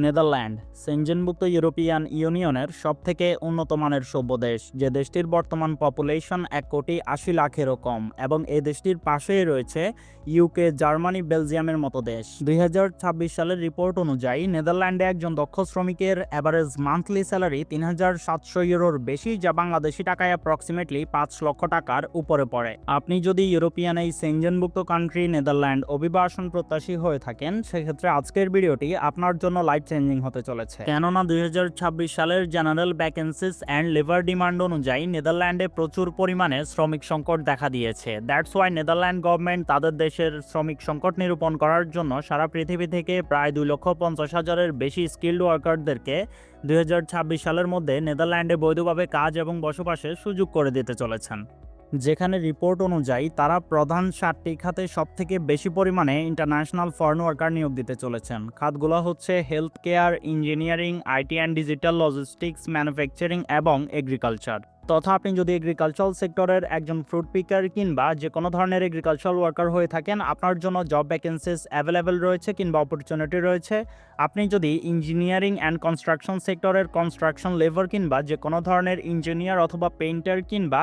Netherland সেনজেনভুক্ত European ইউনিয়নের সবথেকে উন্নত মানের সভ্য দেশ, যে দেশটির বর্তমান পপুলেশন 1,80,00,000-এরও কম, এবং এই দেশটির পাশেই রয়েছে ইউকে, জার্মানি, বেলজিয়ামের মতো দেশ। 2026 সালের রিপোর্ট অনুযায়ী নেদারল্যান্ডে একজন দক্ষ শ্রমিকের অ্যাভারেজ মান্থলি স্যালারি 3,700 ইউরোর বেশি, যা বাংলাদেশি টাকায় অ্যাপ্রক্সিমেটলি 5 লক্ষ টাকার উপরে পড়ে। আপনি যদি ইউরোপিয়ান এই সেনজেনভুক্ত কান্ট্রি নেদারল্যান্ড অভিবাসন প্রত্যাশী হয়ে থাকেন, সেক্ষেত্রে আজকের ভিডিওটি আপনার জন্য লাইফ চেঞ্জিং হতে চলেছে। কেননা 2026 সালের general vacancies and labour demand অনুযায়ী নেদারল্যান্ডে প্রচুর পরিমাণে শ্রমিক সংকট দেখা দিয়েছে। দ্যাটস ওয়াই নেদারল্যান্ড গভর্নমেন্ট তাদের দেশের শ্রমিক সংকট নিরূপণ করার জন্য সারা পৃথিবী থেকে প্রায় 2,50,000-এর বেশি স্কিল্ড ওয়ার্কারদেরকে 2026 সালের মধ্যে নেদারল্যান্ডে বৈধভাবে কাজ এবং বসবাসের সুযোগ করে দিতে চলেছেন। যেখানে রিপোর্ট অনুযায়ী তারা প্রধান 7টি খাতে সবথেকে বেশি পরিমাণে ইন্টারন্যাশনাল ফরেন ওয়ার্কার নিয়োগ দিতে চলেছেন। খাতগুলো হচ্ছে health care, engineering, IT and digital, logistics, manufacturing এবং এগ্রিকালচার। তথা আপনি যদি এগ্রিকালচারাল সেক্টরের একজন ফ্রুট পিকার কিংবা যে কোনো ধরনের এগ্রিকালচারাল ওয়ার্কার হয়ে থাকেন, আপনার জন্য জব ভ্যাকেন্সিস অ্যাভেলেবেল রয়েছে কিংবা অপরচুনিটি রয়েছে। আপনি যদি ইঞ্জিনিয়ারিং অ্যান্ড কনস্ট্রাকশন সেক্টরের কনস্ট্রাকশন লেবার কিংবা যে কোনো ধরনের ইঞ্জিনিয়ার অথবা পেইন্টার কিংবা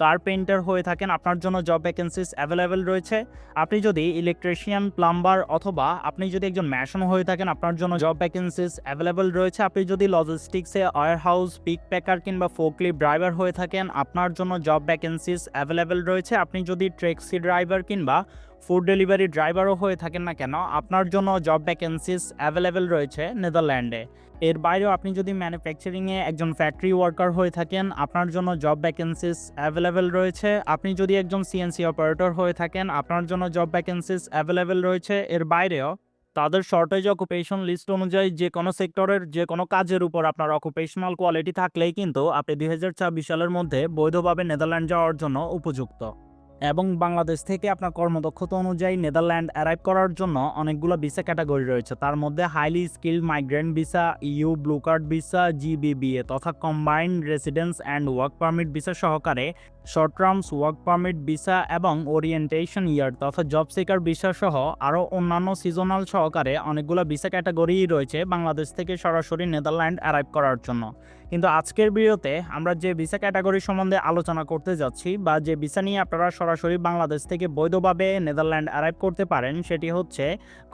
কার্পেন্টার হয়ে থাকেন, আপনার জন্য জব ভ্যাকেন্সিস অ্যাভেলেবেল রয়েছে। আপনি যদি ইলেকট্রিশিয়ান, প্লাম্বার অথবা আপনি যদি একজন ম্যাশন হয়ে থাকেন, আপনার জন্য জব ভ্যাকেন্সিস অ্যাভেলেবেল রয়েছে। আপনি যদি লজিস্টিক্সে ওয়্যারহাউস, পিক প্যাকার কিংবা ফোকলিফট ড্রাইভার হয়ে থাকেন, আপনার জন্য জব ভ্যাকেন্সিস অ্যাভেলেবেল রয়েছে। আপনি যদি ট্যাক্সি ড্রাইভার কিংবা ফুড ডেলিভারি ড্রাইভারও হয়ে থাকেন না কেন, আপনার জন্য জব ভ্যাকেন্সিস অ্যাভেলেবেল রয়েছে নেদারল্যান্ডে। এর বাইরেও আপনি যদি ম্যানুফ্যাকচারিংয়ে একজন ফ্যাক্টরি ওয়ার্কার হয়ে থাকেন, আপনার জন্য জব ভ্যাকেন্সিস অ্যাভেলেবেল রয়েছে। আপনি যদি একজন সিএনসি অপারেটর হয়ে থাকেন, আপনার জন্য জব ভ্যাকেন্সিস অ্যাভেলেবেল রয়েছে। এর বাইরেও তাদের শর্টেজ অকুপেশন লিস্ট অনুযায়ী যে কোনো সেক্টরের যে কোনো কাজের উপর আপনার অকুপেশনাল কোয়ালিটি থাকলেই কিন্তু আপনি 2026 সালের মধ্যে বৈধভাবে নেদারল্যান্ড যাওয়ার জন্য উপযুক্ত। এবং বাংলাদেশ থেকে আপনার কর্মদক্ষতা অনুযায়ী নেদারল্যান্ড অ্যারাইভ করার জন্য অনেকগুলো ভিসা ক্যাটাগরি রয়েছে। তার মধ্যে highly skilled migrant visa, EU blue card visa, GBBA তথা combined residence and work permit visa সহকারে short terms work permit visa এবং ওরিয়েন্টেশন ইয়ার তথা জব সিকার ভিসা সহ আরও অন্যান্য সিজনাল সহকারে অনেকগুলো ভিসা ক্যাটাগরি রয়েছে বাংলাদেশ থেকে সরাসরি নেদারল্যান্ড অ্যারাইভ করার জন্য। কিন্তু আজকের ভিডিওতে আমরা যে ভিসা ক্যাটাগরি সম্বন্ধে আলোচনা করতে যাচ্ছি বা যে ভিসা নিয়ে আপনারা সরাসরি বাংলাদেশ থেকে বৈধভাবে নেদারল্যান্ড অ্যারাইভ করতে পারেন, সেটি হচ্ছে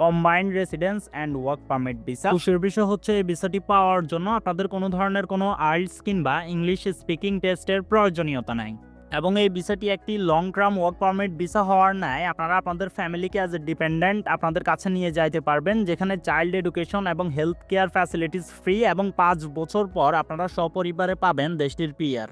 combined residence and work permit visa. খুশির বিষয় হচ্ছে এই ভিসাটি পাওয়ার জন্য আপনাদের কোনো ধরনের কোনো আইএলটিএস কিংবা ইংলিশ স্পিকিং টেস্টের প্রয়োজনীয়তা নাই। এবং এই ভিসাটি একটি long term work permit visa হওয়ার ন্যায় আপনারা আপনাদের ফ্যামিলিকে অ্যাজ এ ডিপেন্ডেন্ট আপনাদের কাছে নিয়ে যাইতে পারবেন, যেখানে চাইল্ড এডুকেশন এবং হেলথ কেয়ার ফ্যাসিলিটিস ফ্রি, এবং 5 বছর পর আপনারা সপরিবারে পাবেন দেশটির পিআর।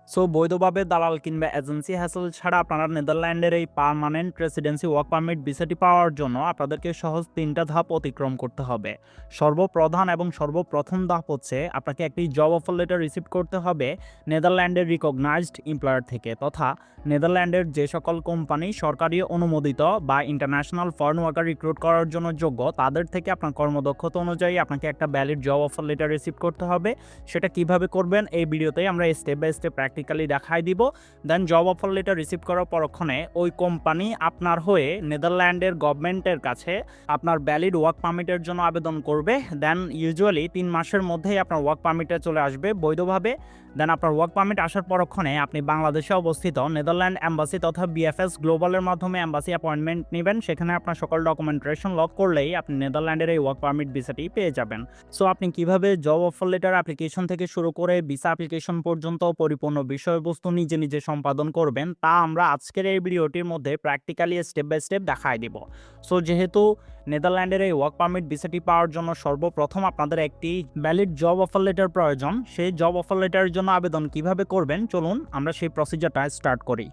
সো বৈধভাবে দালাল কিংবা এজেন্সি হ্যাসেল ছাড়া আপনারা নেদারল্যান্ডের এই পার্মানেন্ট রেসিডেন্সি ওয়ার্ক পারমিট ভিসাটি পাওয়ার জন্য আপনাদেরকে সহজ 3টা ধাপ অতিক্রম করতে হবে। সর্বপ্রধান এবং সর্বপ্রথম ধাপ হচ্ছে আপনাকে একটি জব অফার লেটার রিসিভ করতে হবে নেদারল্যান্ডের রিকগনাইজড এমপ্লয়ার থেকে, তথা নেদারল্যান্ডের যে সকল কোম্পানি সরকারি অনুমোদিত বা ইন্টারন্যাশনাল ফরেন ওয়ার্কার রিক্রুট করার জন্য যোগ্য, তাদের থেকে আপনার কর্মদক্ষতা অনুযায়ী আপনাকে একটা valid job offer letter receive করতে হবে। সেটা কিভাবে করবেন এই ভিডিওতেই আমরা স্টেপ বাই স্টেপ প্র্যাকটিক্যালি দেখাই দিব। দেন জব অফার লেটার রিসিভ করার পরক্ষণে ওই কোম্পানি আপনার হয়ে নেদারল্যান্ডের গভর্নমেন্টের কাছে আপনার ভ্যালিড ওয়ার্ক পারমিটের জন্য আবেদন করবে। দেন ইউজুয়ালি 3 মাসের মধ্যেই আপনার ওয়ার্ক পারমিটে চলে আসবে বৈধভাবে। দেন আপনার ওয়ার্ক পারমিট আসার পরক্ষণে আপনি বাংলাদেশে অবস্থিত নেদারল্যান্ড এম্বাসি তথা বিএফএস গ্লোবালের মাধ্যমে এম্বাসি অ্যাপয়েন্টমেন্ট নেবেন। সেখানে আপনার সকল ডকুমেন্টেশন লক করলেই আপনি নেদারল্যান্ডের এই ওয়ার্ক পারমিট ভিসাটি পেয়ে যাবেন। সো আপনি কিভাবে জব অফার লেটার অ্যাপ্লিকেশন থেকে শুরু করে ভিসা অ্যাপ্লিকেশন পর্যন্ত পরিপূর্ণ বিষয়বস্তু নিজে নিজে সম্পাদন করবেন, তা আমরা আজকের এই ভিডিওটির মধ্যে প্র্যাকটিক্যালি স্টেপ বাই স্টেপ দেখাই দিব। সো যেহেতু নেদারল্যান্ডের এই ওয়ার্ক পারমিট ভিসাটি পাওয়ার জন্য সর্বপ্রথম আপনাদের একটি ভ্যালিড জব অফার লেটার প্রয়োজন। সেই জব অফার লেটারের জন্য আবেদন কিভাবে করবেন, চলুন আমরা সেই প্রসিজারটা স্টার্ট করি।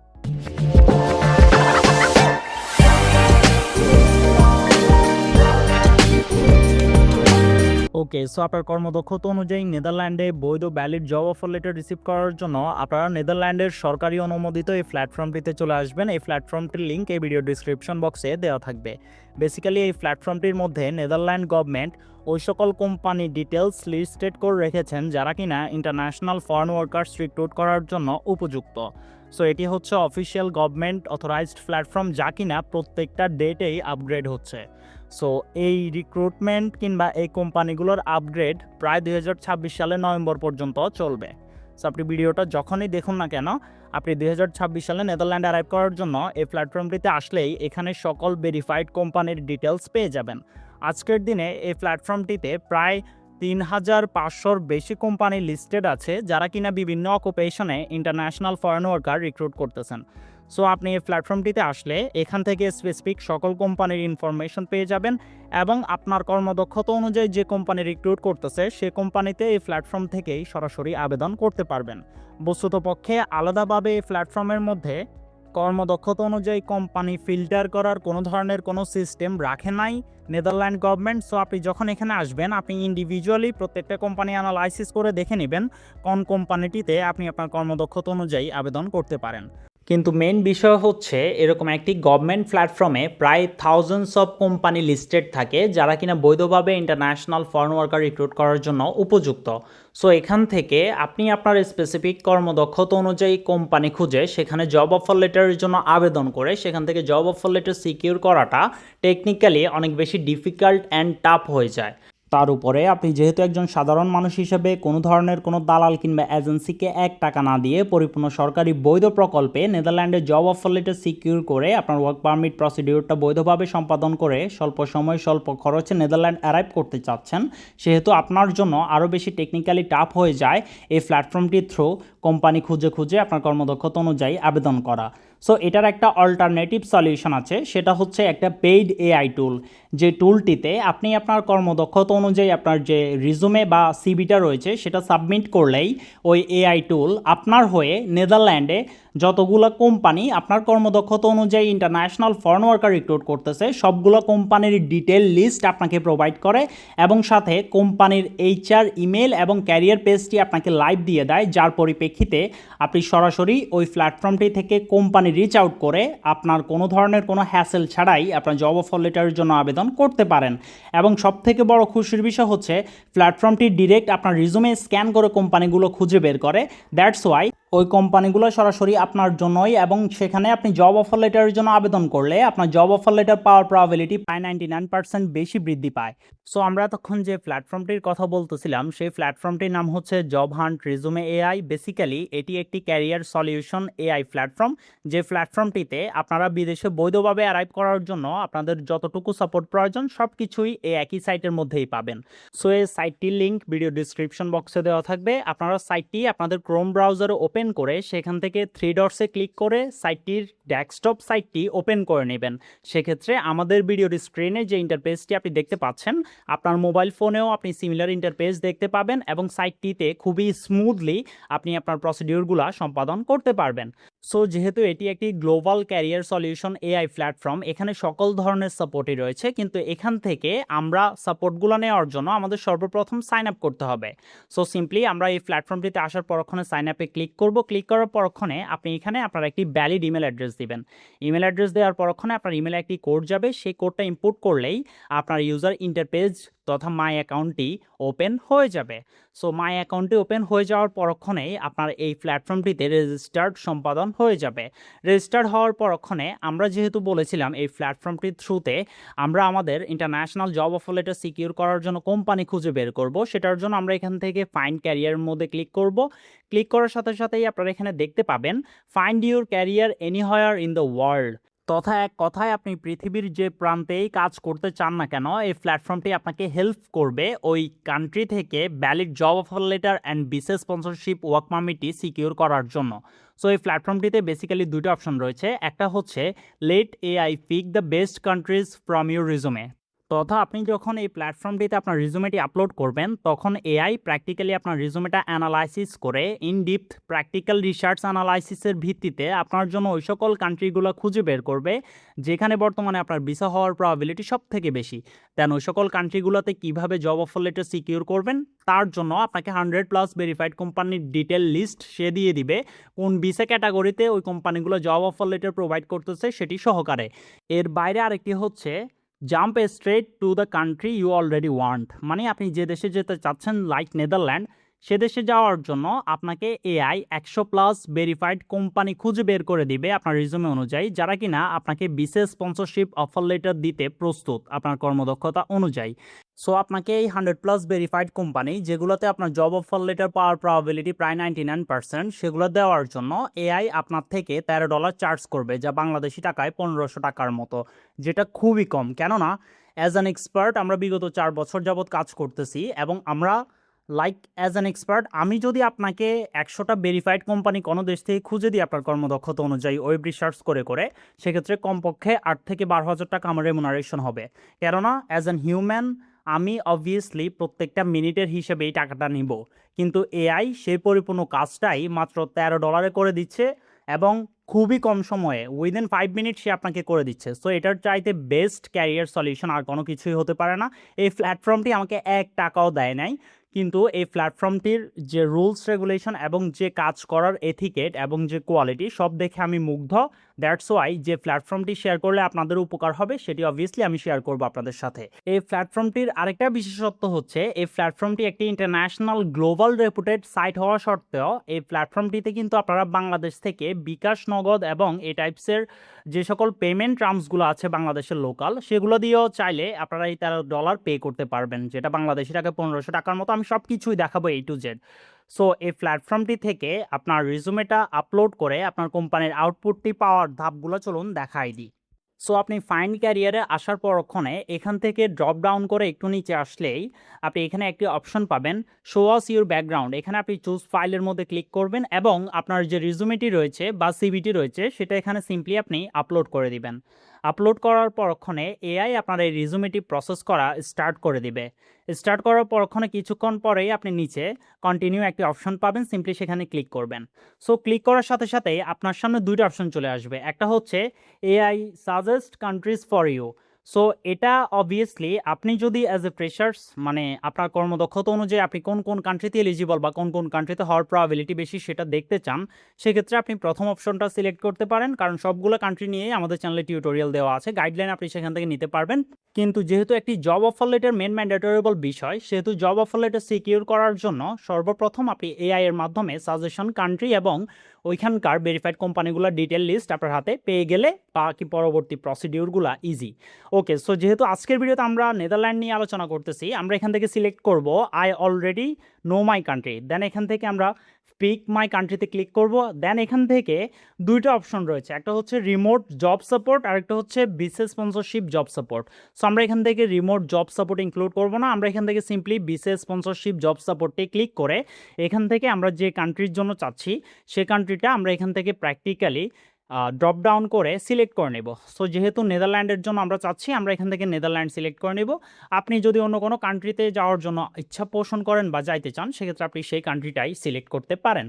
ওকে, সো আপনার কর্মদক্ষতা অনুযায়ী নেদারল্যান্ডে বৈধ valid job offer letter receive করার জন্য আপনারা নেদারল্যান্ডের সরকারি অনুমোদিত এই প্ল্যাটফর্মটিতে চলে আসবেন। এই প্ল্যাটফর্মটির লিঙ্ক এই ভিডিও ডিসক্রিপশন বক্সে দেওয়া থাকবে। বেসিক্যালি এই প্ল্যাটফর্মটির মধ্যে নেদারল্যান্ড গভর্নমেন্ট ওই সকল কোম্পানি ডিটেলস লিস্টেড করে রেখেছেন যারা কিনা ইন্টারন্যাশনাল ফরেন ওয়ার্কার্স রিক্রুট করার জন্য উপযুক্ত। সো এটি হচ্ছে অফিসিয়াল গভর্নমেন্ট অথরাইজড প্ল্যাটফর্ম, যা কিনা প্রত্যেকটা ডেটেই আপগ্রেড হচ্ছে। সো এই রিক্রুটমেন্ট কিংবা এই কোম্পানিগুলোর আপগ্রেড প্রায় 2026 সালের নভেম্বর পর্যন্ত চলবে। সো আপনি ভিডিওটা যখনই দেখুন না কেন, আপনি 2026 সালে নেদারল্যান্ডে অ্যারাইভ করার জন্য এই প্ল্যাটফর্মটিতে আসলেই এখানে সকল ভেরিফাইড কোম্পানির ডিটেলস পেয়ে যাবেন। আজকের দিনে এই প্ল্যাটফর্মটিতে প্রায় 3500-র বেশি কোম্পানি লিস্টেড আছে যারা কিনা বিভিন্ন অকুপেশনে ইন্টারন্যাশনাল ফরেন ওয়ার্কার রিক্রুট করতেছেন। সো আপনি এই প্ল্যাটফর্মটিতে আসলে এখান থেকে স্পেসিফিক সকল কোম্পানির ইনফরমেশন পেয়ে যাবেন এবং আপনার কর্মদক্ষতা অনুযায়ী যে কোম্পানি রিক্রুট করতেছে সে কোম্পানিতে এই প্ল্যাটফর্ম থেকেই সরাসরি আবেদন করতে পারবেন। বস্তুতপক্ষে আলাদাভাবে এই প্ল্যাটফর্মের মধ্যে কর্মদক্ষতা অনুযায়ী কোম্পানি ফিল্টার করার কোনো ধরনের কোনো সিস্টেম রাখে নাই নেদারল্যান্ড গভর্নমেন্ট। সো আপনি যখন এখানে আসবেন আপনি ইন্ডিভিজুয়ালি প্রত্যেকটা কোম্পানি অ্যানালাইসিস করে দেখে নেবেন কোন কোম্পানিটিতে আপনি আপনার কর্মদক্ষতা অনুযায়ী আবেদন করতে পারেন। কিন্তু মেন বিষয় হচ্ছে এরকম একটি গভর্নমেন্ট প্ল্যাটফর্মে প্রায় থাউজেন্ডস অফ কোম্পানি লিস্টেড থাকে যারা কিনা বৈধভাবে ইন্টারন্যাশনাল ফরেন ওয়ার্কার রিক্রুট করার জন্য উপযুক্ত। সো এখান থেকে আপনি আপনার স্পেসিফিক কর্মদক্ষতা অনুযায়ী কোম্পানি খুঁজে সেখানে জব অফার লেটারের জন্য আবেদন করে সেখান থেকে জব অফার লেটার সিকিউর করাটা টেকনিক্যালি অনেক বেশি ডিফিকাল্ট অ্যান্ড টাফ হয়ে যায়। তার উপরে আপনি যেহেতু একজন সাধারণ মানুষ হিসেবে কোনো ধরনের কোনো দালাল কিংবা এজেন্সিকে 1 টাকা না দিয়ে পরিপূর্ণ সরকারি বৈধ প্রকল্পে নেদারল্যান্ডে জব অফার লেটার সিকিউর করে আপনার ওয়ার্ক পারমিট প্রসিডিউরটা বৈধভাবে সম্পাদন করে স্বল্প সময় স্বল্প খরচে নেদারল্যান্ড অ্যারাইভ করতে চাচ্ছেন, সেহেতু আপনার জন্য আরও বেশি টেকনিক্যালি টাফ হয়ে যায় এই প্ল্যাটফর্মটির থ্রু কোম্পানি খুঁজে খুঁজে আপনার কর্মদক্ষতা অনুযায়ী আবেদন করা। সো এটার একটা অল্টারনেটিভ সলিউশন আছে, সেটা হচ্ছে একটা পেইড এআই টুল, যে টুলটিতে আপনি আপনার কর্মদক্ষতা অনুযায়ী আপনার যে রিজুমে বা সিভিটা রয়েছে সেটা সাবমিট করলেই ওই এআই টুল আপনার হয়ে নেদারল্যান্ডে যতগুলো কোম্পানি আপনার কর্মদক্ষতা অনুযায়ী ইন্টারন্যাশনাল ফরেন ওয়ার্কার রিক্রুট করতেছে সবগুলো কোম্পানির ডিটেল লিস্ট আপনাকে প্রোভাইড করে এবং সাথে কোম্পানির এইচআর ইমেল এবং ক্যারিয়ার পেজটি আপনাকে লাইভ দিয়ে দেয়, যার পরিপ্রেক্ষিতে আপনি সরাসরি ওই প্ল্যাটফর্মটি থেকে কোম্পানি রিচ আউট করে আপনার কোনো ধরনের কোনো হ্যাসেল ছাড়াই আপনার জব অফার লেটারের জন্য আবেদন করতে পারেন। এবং সবথেকে বড় খুশির বিষয় হচ্ছে প্ল্যাটফর্মটি ডিরেক্ট আপনার রিজুমে স্ক্যান করে কোম্পানিগুলো খুঁজে বের করে। দ্যাটস ওয়াই ওই কোম্পানিগুলো সরাসরি আপনার জন্যই, এবং সেখানে আপনি জব অফার লেটারের জন্য আবেদন করলে আপনার জব অফার লেটার পাওয়ার প্রবাবিলিটি প্রায় 99% বেশি বৃদ্ধি পায়। সো আমরা এতক্ষণ যে প্ল্যাটফর্মটির কথা বলতেছিলাম সেই প্ল্যাটফর্মটির নাম হচ্ছে জব হান্ট রিজুমে এআই। বেসিক্যালি এটি একটি ক্যারিয়ার সলিউশন এআই প্ল্যাটফর্ম, যে প্ল্যাটফর্মটিতে আপনারা বিদেশে বৈধভাবে অ্যারাইভ করার জন্য আপনাদের যতটুকু সাপোর্ট প্রয়োজন সব কিছুই এই একই সাইটের মধ্যেই পাবেন। সো এই সাইটটির লিঙ্ক ভিডিও ডিসক্রিপশন বক্সে দেওয়া থাকবে। আপনারা সাইটটি আপনাদের ক্রোম ব্রাউজারে ওপেন করে সেখান থেকে 3 ডটসে ক্লিক করে সাইটটির ডেস্কটপ সাইটটি ওপেন করে নেবেন। সেক্ষেত্রে আমাদের ভিডিওর স্ক্রিনে যে ইন্টারফেসটি আপনি দেখতে পাচ্ছেন আপনার মোবাইল ফোনেও আপনি সিমিলার ইন্টারফেস দেখতে পাবেন এবং সাইটটিতে খুবই স্মুথলি আপনি আপনার প্রসিডিউরগুলো সম্পাদন করতে পারবেন। সো যেহেতু এটি একটি global career solution AI platform, এখানে সকল ধরনের সাপোর্টই রয়েছে, কিন্তু এখান থেকে আমরা সাপোর্টগুলো নেওয়ার জন্য আমাদের সর্বপ্রথম সাইন আপ করতে হবে। সো সিম্পলি আমরা এই প্ল্যাটফর্মটিতে আসার পরক্ষণে সাইন আপে ক্লিক করব। ক্লিক করার পরক্ষণে আপনি এখানে আপনার একটি ভ্যালিড ইমেল অ্যাড্রেস দিবেন। ইমেল অ্যাড্রেস দেওয়ার পরক্ষণে আপনার ইমেলে একটি কোড যাবে, সেই কোডটা ইনপুট করলেই আপনার ইউজার ইন্টারপেজ তথা মাই অ্যাকাউন্টটি ওপেন হয়ে যাবে। সো মাই অ্যাকাউন্টটি ওপেন হয়ে যাওয়ার পরক্ষণেই আপনার এই প্ল্যাটফর্মটিতে রেজিস্টার্ড সম্পাদন হয়ে যাবে। রেজিস্টার্ড হওয়ার পরক্ষণে আমরা যেহেতু বলেছিলাম এই প্ল্যাটফর্মটির থ্রুতে আমরা আমাদের international job offer letter secure করার জন্য কোম্পানি খুঁজে বের করব, সেটার জন্য আমরা এখান থেকে ফাইন্ড ক্যারিয়ারের মধ্যে ক্লিক করব। ক্লিক করার সাথে সাথেই আপনারা এখানে দেখতে পাবেন find your career anywhere in the world, তথা এক কথায় আপনি পৃথিবীর যে প্রান্তেই কাজ করতে চান না কেন এই প্ল্যাটফর্মটি আপনাকে হেল্প করবে ওই কান্ট্রি থেকে valid job offer letter and বিশেষ স্পন্সরশিপ ওয়ার্ক পারমিটটি সিকিউর করার জন্য। সো এই প্ল্যাটফর্মটিতে বেসিক্যালি দুটো অপশন রয়েছে। একটা হচ্ছে let AI pick the best countries from your resume, তথা আপনি যখন এই প্ল্যাটফর্মটিতে আপনার রিজুমেটি আপলোড করবেন তখন এআই প্র্যাকটিক্যালি আপনার রিজুমেটা অ্যানালাইসিস করে ইন ডিপথ প্র্যাকটিক্যাল রিসার্চ অ্যানালাইসিসের ভিত্তিতে আপনার জন্য ওই সকল কান্ট্রিগুলো খুঁজে বের করবে যেখানে বর্তমানে আপনার ভিসা হওয়ার প্রবাবিলিটি সব থেকে বেশি। দেন ওই সকল কান্ট্রিগুলোতে কীভাবে জব অফার লেটার সিকিউর করবেন তার জন্য আপনাকে 100+ ভেরিফাইড কোম্পানির ডিটেল লিস্ট সে দিয়ে দিবে, কোন ভিসা ক্যাটাগরিতে ওই কোম্পানিগুলো জব অফার লেটার প্রোভাইড করতেছে সেটি সহকারে। এর বাইরে আরেকটি হচ্ছে jump straight to the country you already want, মানে আপনি যে দেশে যেতে চাচ্ছেন লাইক নেদারল্যান্ড, সে দেশে যাওয়ার জন্য আপনাকে এআই 100+ ভেরিফাইড কোম্পানি খুঁজে বের করে দিবে আপনার রিজুমে অনুযায়ী, যারা কিনা আপনাকে বিসিএস স্পন্সরশিপ অফার লেটার দিতে প্রস্তুত আপনার কর্মদক্ষতা অনুযায়ী। সো আপনাকে এই 100+ ভেরিফাইড কোম্পানি, যেগুলোতে আপনার জব অফার লেটার পাওয়ার প্রবাবিলিটি প্রায় 99%, সেগুলো দেওয়ার জন্য এআই আপনার থেকে $13 চার্জ করবে, যা বাংলাদেশি টাকায় 1500 টাকার মতো, যেটা খুবই কম। কেননা অ্যাজ অ্যান এক্সপার্ট আমরা বিগত 4 বছর যাবৎ কাজ করতেছি, এবং আমরা অ্যাজ অ্যান এক্সপার্ট আমি যদি আপনাকে 100টা ভেরিফাইড কোম্পানি কোনো দেশ থেকে খুঁজে দিই আপনার কর্মদক্ষতা অনুযায়ী ওয়েব রিসার্চ করে, সেক্ষেত্রে কমপক্ষে 8 থেকে 12,000 টাকা আমার রেমুনারেশন হবে। কেননা অ্যাজ অ্যান হিউম্যান আমি অবভিয়াসলি প্রত্যেকটা মিনিটের হিসেবে এই টাকাটা নিব, কিন্তু এআই সেই পরিপূর্ণ কাজটাই মাত্র $13 করে দিচ্ছে, এবং খুবই কম সময়ে উইদিন 5 মিনিট সে আপনাকে করে দিচ্ছে। সো এটার চাইতে বেস্ট ক্যারিয়ার সলিউশন আর কোনো কিছুই হতে পারে না। এই প্ল্যাটফর্মটি আমাকে 1 টাকাও দেয় নাই, কিন্তু এই প্ল্যাটফর্মটির যে রুলস রেগুলেশন এবং যে কাজ করার এথিকেট এবং যে কোয়ালিটি সব দেখে আমি মুগ্ধ। দ্যাটস ওয়াই যে প্ল্যাটফর্মটি শেয়ার করলে আপনাদের উপকার হবে সেটি অবভিয়াসলি আমি শেয়ার করব আপনাদের সাথে। এই প্ল্যাটফর্মটির আরেকটা বিশেষত্ব হচ্ছে এই প্ল্যাটফর্মটি একটি ইন্টারন্যাশনাল গ্লোবাল রেপুটেড সাইট হওয়া সত্ত্বেও এই প্ল্যাটফর্মটিতে কিন্তু আপনারা বাংলাদেশ থেকে বিকাশ, নগদ এবং এই টাইপসের যে সকল পেমেন্ট টার্মসগুলো আছে বাংলাদেশের লোকাল, সেগুলো দিয়েও চাইলে আপনারা এই $13 পে করতে পারবেন, যেটা বাংলাদেশি টাকায় 1500 টাকার মতো। আমি সব কিছুই দেখাবো A to Z। সো এই প্ল্যাটফর্মটি থেকে আপনার রিজুমেটা আপলোড করে আপনার কোম্পানির আউটপুটটি পাওয়ার ধাপগুলো চলুন দেখাই দিই। সো আপনি ফাইন্ড ক্যারিয়ারে আসার পরক্ষণে এখান থেকে ড্রপ ডাউন করে একটু নিচে আসলেই আপনি এখানে একটি অপশন পাবেন, শো আস ইউর ব্যাকগ্রাউন্ড। এখানে আপনি চুজ ফাইলের মধ্যে ক্লিক করবেন এবং আপনার যে রিজুমেটি রয়েছে বা সিভিটি রয়েছে সেটা এখানে সিম্পলি আপনি আপলোড করে দিবেন। আপলোড করার পরক্ষণে এআই আপনার এই রিজুমেটি প্রসেস করা স্টার্ট করে দিবে। স্টার্ট করার পরক্ষণে কিছুক্ষণ পরেই আপনি নিচে কন্টিনিউ একটি অপশন পাবেন, সিম্পলি সেখানে ক্লিক করবেন। সো ক্লিক করার সাথে সাথেই আপনার সামনে দুইটা অপশন চলে আসবে। একটা হচ্ছে AI suggest countries for you. So এটা অবভিয়াসলি আপনি যদি অ্যাজ এ ফ্রেশার্স মানে আপনার কর্মদক্ষতা অনুযায়ী আপনি কোন কোন কান্ট্রিতে এলিজিবল বা কোন কোন কান্ট্রিতে হওয়ার প্রবাবিলিটি বেশি সেটা দেখতে চান, সেক্ষেত্রে আপনি প্রথম অপশনটা সিলেক্ট করতে পারেন, কারণ সবগুলো কান্ট্রি নিয়েই আমাদের চ্যানেলে টিউটোরিয়াল দেওয়া আছে, গাইডলাইন আপনি সেখান থেকে নিতে পারবেন। কিন্তু যেহেতু একটি জব অফার লেটার মেন ম্যান্ডেটরেবল বিষয়, সেহেতু জব অফার লেটার সিকিউর করার জন্য সর্বপ্রথম আপনি এআই এর মাধ্যমে সাজেশন কান্ট্রি এবং ওইখানকার ভেরিফাইড কোম্পানিগুলোর ডিটেল লিস্ট আপনার হাতে পেয়ে গেলে বাকি পরবর্তী প্রসিডিউরগুলো ইজি। ওকে, সো যেহেতু আজকের ভিডিওতে আমরা নেদারল্যান্ড নিয়ে আলোচনা করতেছি, আমরা এখান থেকে সিলেক্ট করব I already know my country. Then এখান থেকে আমরা পিক মাই কান্ট্রিতে ক্লিক করব। দেন এখান থেকে দুইটা অপশন রয়েছে, একটা হচ্ছে রিমোট জব সাপোর্ট আর একটা হচ্ছে BCS sponsorship job support. So আমরা এখান থেকে রিমোট জব সাপোর্ট ইনক্লুড করব না, আমরা এখান থেকে সিম্পলি বিসিএস স্পন্সরশিপ জব সাপোর্টে ক্লিক করে এখান থেকে আমরা যে কান্ট্রির জন্য চাচ্ছি সে কান্ট্রিটা আমরা এখান থেকে প্র্যাকটিক্যালি ড্রপ ডাউন করে সিলেক্ট করে নেব। সো যেহেতু নেদারল্যান্ডের জন্য আমরা চাচ্ছি, আমরা এখান থেকে নেদারল্যান্ড সিলেক্ট করে নেব। আপনি যদি অন্য কোনো কান্ট্রিতে যাওয়ার জন্য ইচ্ছা পোষণ করেন বা যাইতে চান, সেক্ষেত্রে আপনি সেই কান্ট্রিটাই সিলেক্ট করতে পারেন।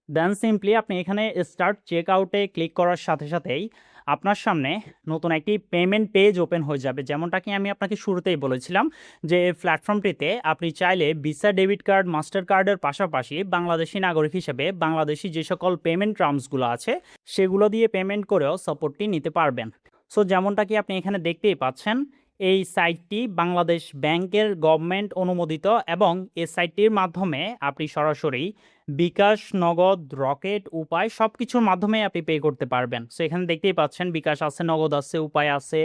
দেন সিম্পলি আপনি এখানে স্টার্ট চেক আউটে ক্লিক করার সাথে সাথেই আপনার সামনে নতুন একটি পেমেন্ট পেজ ওপেন হয়ে যাবে। যেমনটা কি আমি আপনাকে শুরুতেই বলেছিলাম যে প্ল্যাটফর্মটিতে আপনি চাইলে ভিসা, ডেবিট কার্ড, মাস্টার কার্ডের পাশাপাশি বাংলাদেশি নাগরিক হিসেবে বাংলাদেশি যে সকল পেমেন্ট টার্মসগুলো আছে সেগুলো দিয়ে পেমেন্ট করেও সাপোর্টটি নিতে পারবেন। সো যেমনটা কি আপনি এখানে দেখতেই পাচ্ছেন, এই সাইটটি বাংলাদেশ ব্যাংকের গভর্নমেন্ট অনুমোদিত এবং এই সাইটটির মাধ্যমে আপনি সরাসরি বিকাশ, নগদ, রকেট, উপায় সব কিছুর মাধ্যমে আপনি পে করতে পারবেন। সো এখানে দেখতেই পাচ্ছেন বিকাশ আছে, নগদ আছে, উপায় আছে,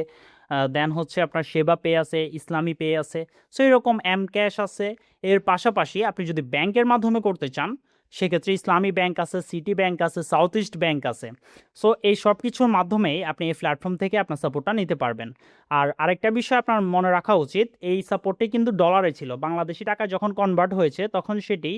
দেন হচ্ছে আপনার সেবা পে আছে, ইসলামী পে আছে, সো এরকম এম ক্যাশ আছে। এর পাশাপাশি আপনি যদি ব্যাংকের মাধ্যমে করতে চান সেক্ষেত্রে ইসলামী ব্যাংক আছে, সিটি ব্যাংক আছে, সাউথ ইস্ট ব্যাংক আছে। সো এই সব কিছুর মাধ্যমেই আপনি এই প্ল্যাটফর্ম থেকে আপনার সাপোর্টটা নিতে পারবেন। আর আরেকটা বিষয় আপনার মনে রাখা উচিত, এই সাপোর্টটি কিন্তু ডলারে ছিল, বাংলাদেশি টাকা যখন কনভার্ট হয়েছে তখন সেটি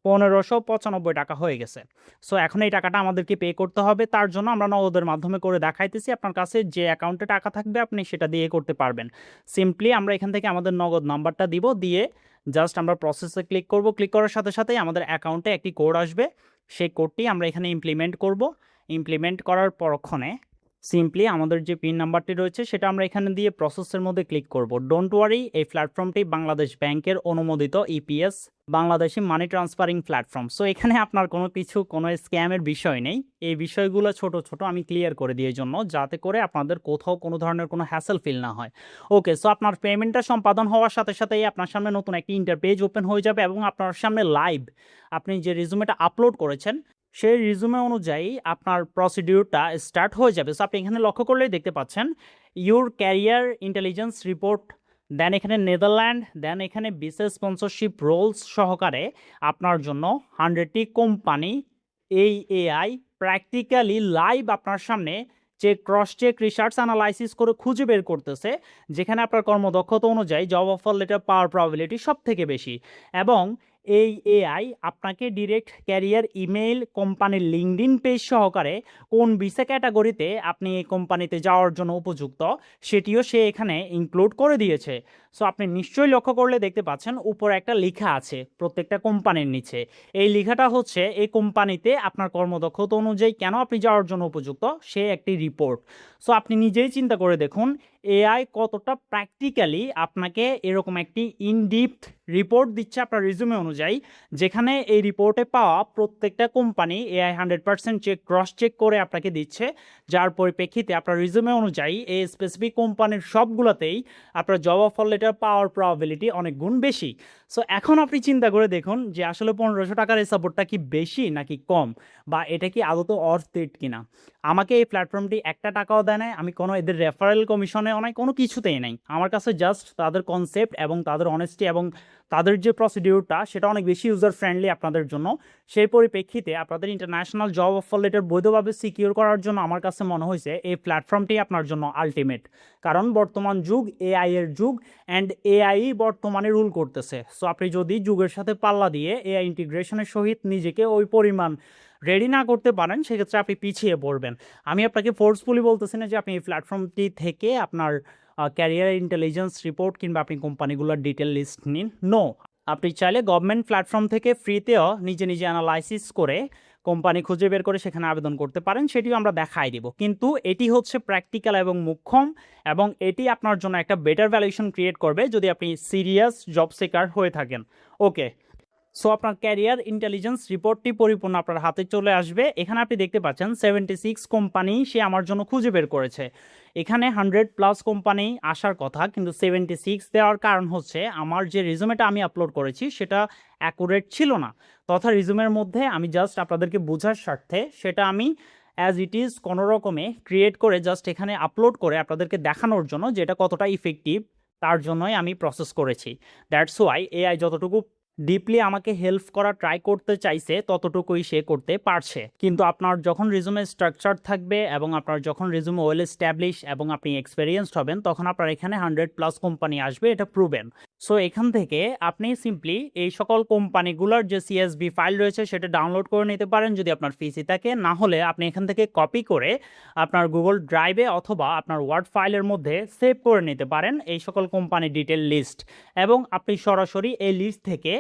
1595 টাকা হয়ে গেছে। সো এখন এই টাকাটা আমাদেরকে পে করতে হবে, তার জন্য আমরা নগদের মাধ্যমে করে দেখাইতেছি। আপনার কাছে যে অ্যাকাউন্টে টাকা থাকবে আপনি সেটা দিয়ে করতে পারবেন। সিম্পলি আমরা এখান থেকে আমাদের নগদ নাম্বারটা দিব, দিয়ে জাস্ট আমরা প্রসেসে ক্লিক করব। ক্লিক করার সাথে সাথেই আমাদের অ্যাকাউন্টে একটি কোড আসবে, সেই কোডটি আমরা এখানে ইমপ্লিমেন্ট করব। ইমপ্লিমেন্ট করার পরক্ষণে সিম্পলি আমাদের যে পিন নাম্বারটি রয়েছে সেটা আমরা এখানে দিয়ে প্রসেসের মধ্যে ক্লিক করব। ডোন্ট ওয়ারি, এই প্ল্যাটফর্মটি বাংলাদেশ ব্যাংকের অনুমোদিত ইপিএস বাংলাদেশি মানি ট্রান্সফারিং প্ল্যাটফর্ম। সো এখানে আপনার কোনো স্ক্যামের বিষয় নেই। এই বিষয়গুলো ছোট ছোট আমি ক্লিয়ার করে দিয়ে জন্য, যাতে করে আপনাদের কোথাও কোনো ধরনের কোনো হ্যাসেল ফিল না হয়। ওকে, সো আপনার পেমেন্টটা সম্পাদন হওয়ার সাথে সাথেই আপনার সামনে নতুন একটি ইন্টারপেজ ওপেন হয়ে যাবে এবং আপনার সামনে লাইভ আপনি যে রিজুমেটা আপলোড করেছেন সেই রিজুমে অনুযায়ী আপনার প্রসিডিউরটা স্টার্ট হয়ে যাবে। সো আপনি এখানে লক্ষ্য করলেই দেখতে পাচ্ছেন ইউর ক্যারিয়ার ইন্টেলিজেন্স রিপোর্ট, দেন এখানে নেদারল্যান্ড, দেন এখানে বিসিএস স্পন্সরশিপ রোলস সহকারে আপনার জন্য 100টি কোম্পানি এই এআই প্র্যাকটিক্যালি লাইভ আপনার সামনে ক্রস চেক রিসার্চ অ্যানালাইসিস করে খুঁজে বের করতেছে, যেখানে আপনার কর্মদক্ষতা অনুযায়ী জব অফার লেটার পাওয়ার প্রবাবিলিটি সব থেকে বেশি। এবং এই এআই আপনাকে ডিরেক্ট ক্যারিয়ার ইমেইল, কোম্পানির লিঙ্কডইন পেজ সহকারে কোন ভিসা ক্যাটাগরিতে আপনি এই কোম্পানিতে যাওয়ার জন্য উপযুক্ত সেটিও সে এখানে ইনক্লুড করে দিয়েছে। সো আপনি নিশ্চয়ই লক্ষ্য করলে দেখতে পাচ্ছেন উপরে একটা লেখা আছে প্রত্যেকটা কোম্পানির নিচে। এই লেখাটা হচ্ছে এই কোম্পানিতে আপনার কর্মদক্ষতা অনুযায়ী কেন আপনি যাওয়ার জন্য উপযুক্ত সে একটি রিপোর্ট। সো আপনি নিজেই চিন্তা করে দেখুন এআই কতটা প্র্যাকটিক্যালি আপনাকে এরকম একটি ইনডিপথ রিপোর্ট দিচ্ছে আপনার রিজুমে অনুযায়ী, যেখানে এই রিপোর্টে পাওয়া প্রত্যেকটা কোম্পানি এআই 100% ক্রস চেক করে আপনাকে দিচ্ছে, যার পরিপ্রেক্ষিতে আপনার রিজুমে অনুযায়ী এই স্পেসিফিক কোম্পানির সবগুলোতেই আপনার জব অফার লেটার পাওয়ার প্রবাবিলিটি অনেক গুণ বেশি। সো এখন আপনি চিন্তা করে দেখুন যে আসলে 1500 টাকার এই সাপোর্টটা কি বেশি নাকি কম, বা এটা কি আদৌ অর্থ ইট কিনা। আমাকে এই প্ল্যাটফর্মটি একটা টাকাও দেয় নাই, আমি কোনো এদের রেফারেল কমিশনে অনেক কোনো কিছুতেই নাই। আমার কাছে জাস্ট তাদের কনসেপ্ট এবং তাদের অনেস্টি এবং তাদের যে প্রসিডিউরটা সেটা অনেক বেশি ইউজার ফ্রেন্ডলি আপনাদের জন্য। সেই পরিপ্রেক্ষিতে আপনাদের ইন্টারন্যাশনাল জব অফার লেটার বৈধভাবে সিকিউর করার জন্য আমার কাছে মনে হয়েছে এই প্ল্যাটফর্মটি আপনার জন্য আলটিমেট। কারণ বর্তমান যুগ এআই এর যুগ, অ্যান্ড এআই বর্তমানে রুল করতেছে। সো আপনি যদি যুগের সাথে পাল্লা দিয়ে এআই ইন্টিগ্রেশনের সহিত নিজেকে ওই পরিমাণ রেডি না করতে পারেন সেক্ষেত্রে আপনি পিছিয়ে পড়বেন। আমি আপনাকে ফোর্সফুলি বলতেছি না যে আপনি এই প্ল্যাটফর্মটি থেকে আপনার ক্যারিয়ার ইন্টেলিজেন্স রিপোর্ট কিংবা আপনি কোম্পানিগুলোর ডিটেল লিস্ট নিন। নো, আপনি চাইলে গভর্নমেন্ট প্ল্যাটফর্ম থেকে ফ্রিতেও নিজে নিজে অ্যানালাইসিস করে কোম্পানি খুঁজে বের করে সেখানে আবেদন করতে পারেন, সেটিও আমরা দেখাই দিব। কিন্তু এটি হচ্ছে প্র্যাকটিক্যাল এবং মুখ্যম, এবং এটি আপনার জন্য একটা বেটার ভ্যালুয়েশন ক্রিয়েট করবে যদি আপনি সিরিয়াস জব সিকার হয়ে থাকেন। ওকে, সো আপনার ক্যারিয়ার ইন্টেলিজেন্স রিপোর্টটি পরিপূর্ণ আপনার হাতে চলে আসবে। এখানে আপনি দেখতে পাচ্ছেন 76 কোম্পানি সে আমার জন্য খুঁজে বের করেছে। এখানে 100+ কোম্পানি আসার কথা, কিন্তু 76 দেওয়ার কারণ হচ্ছে আমার যে রিজুমেটা আমি আপলোড করেছি সেটা অ্যাকুরেট ছিল না, তথা রিজুমের মধ্যে আমি জাস্ট আপনাদেরকে বোঝার স্বার্থে সেটা আমি অ্যাজ ইট ইজ কোনো রকমে ক্রিয়েট করে জাস্ট এখানে আপলোড করে আপনাদেরকে দেখানোর জন্য যে এটা কতটা ইফেক্টিভ তার জন্যই আমি প্রসেস করেছি। দ্যাটস ওয়াই এআই যতটুকু ডিপলি আমাকে হেল্প করা ট্রাই করতে চাইছে ততটুকুই সে করতে পারছে। কিন্তু আপনার যখন রিজুমে স্ট্রাকচার থাকবে এবং আপনার যখন রিজুমে ওয়েল এস্টাবলিশ এবং আপনি এক্সপেরিয়েন্সড হবেন তখন আপনার এখানে 100+ কোম্পানি আসবে, এটা প্রুভেন। সো এখান থেকে আপনি সিম্পলি এই সকল কোম্পানিগুলোর যে সিএসভি ফাইল রয়েছে সেটা ডাউনলোড করে নিতে পারেন যদি আপনার পিসি থাকে, না হলে আপনি এখান থেকে কপি করে আপনার গুগল ড্রাইভে অথবা আপনার ওয়ার্ড ফাইলের মধ্যে সেভ করে নিতে পারেন এই সকল কোম্পানির ডিটেল লিস্ট, এবং আপনি সরাসরি এই লিস্ট থেকে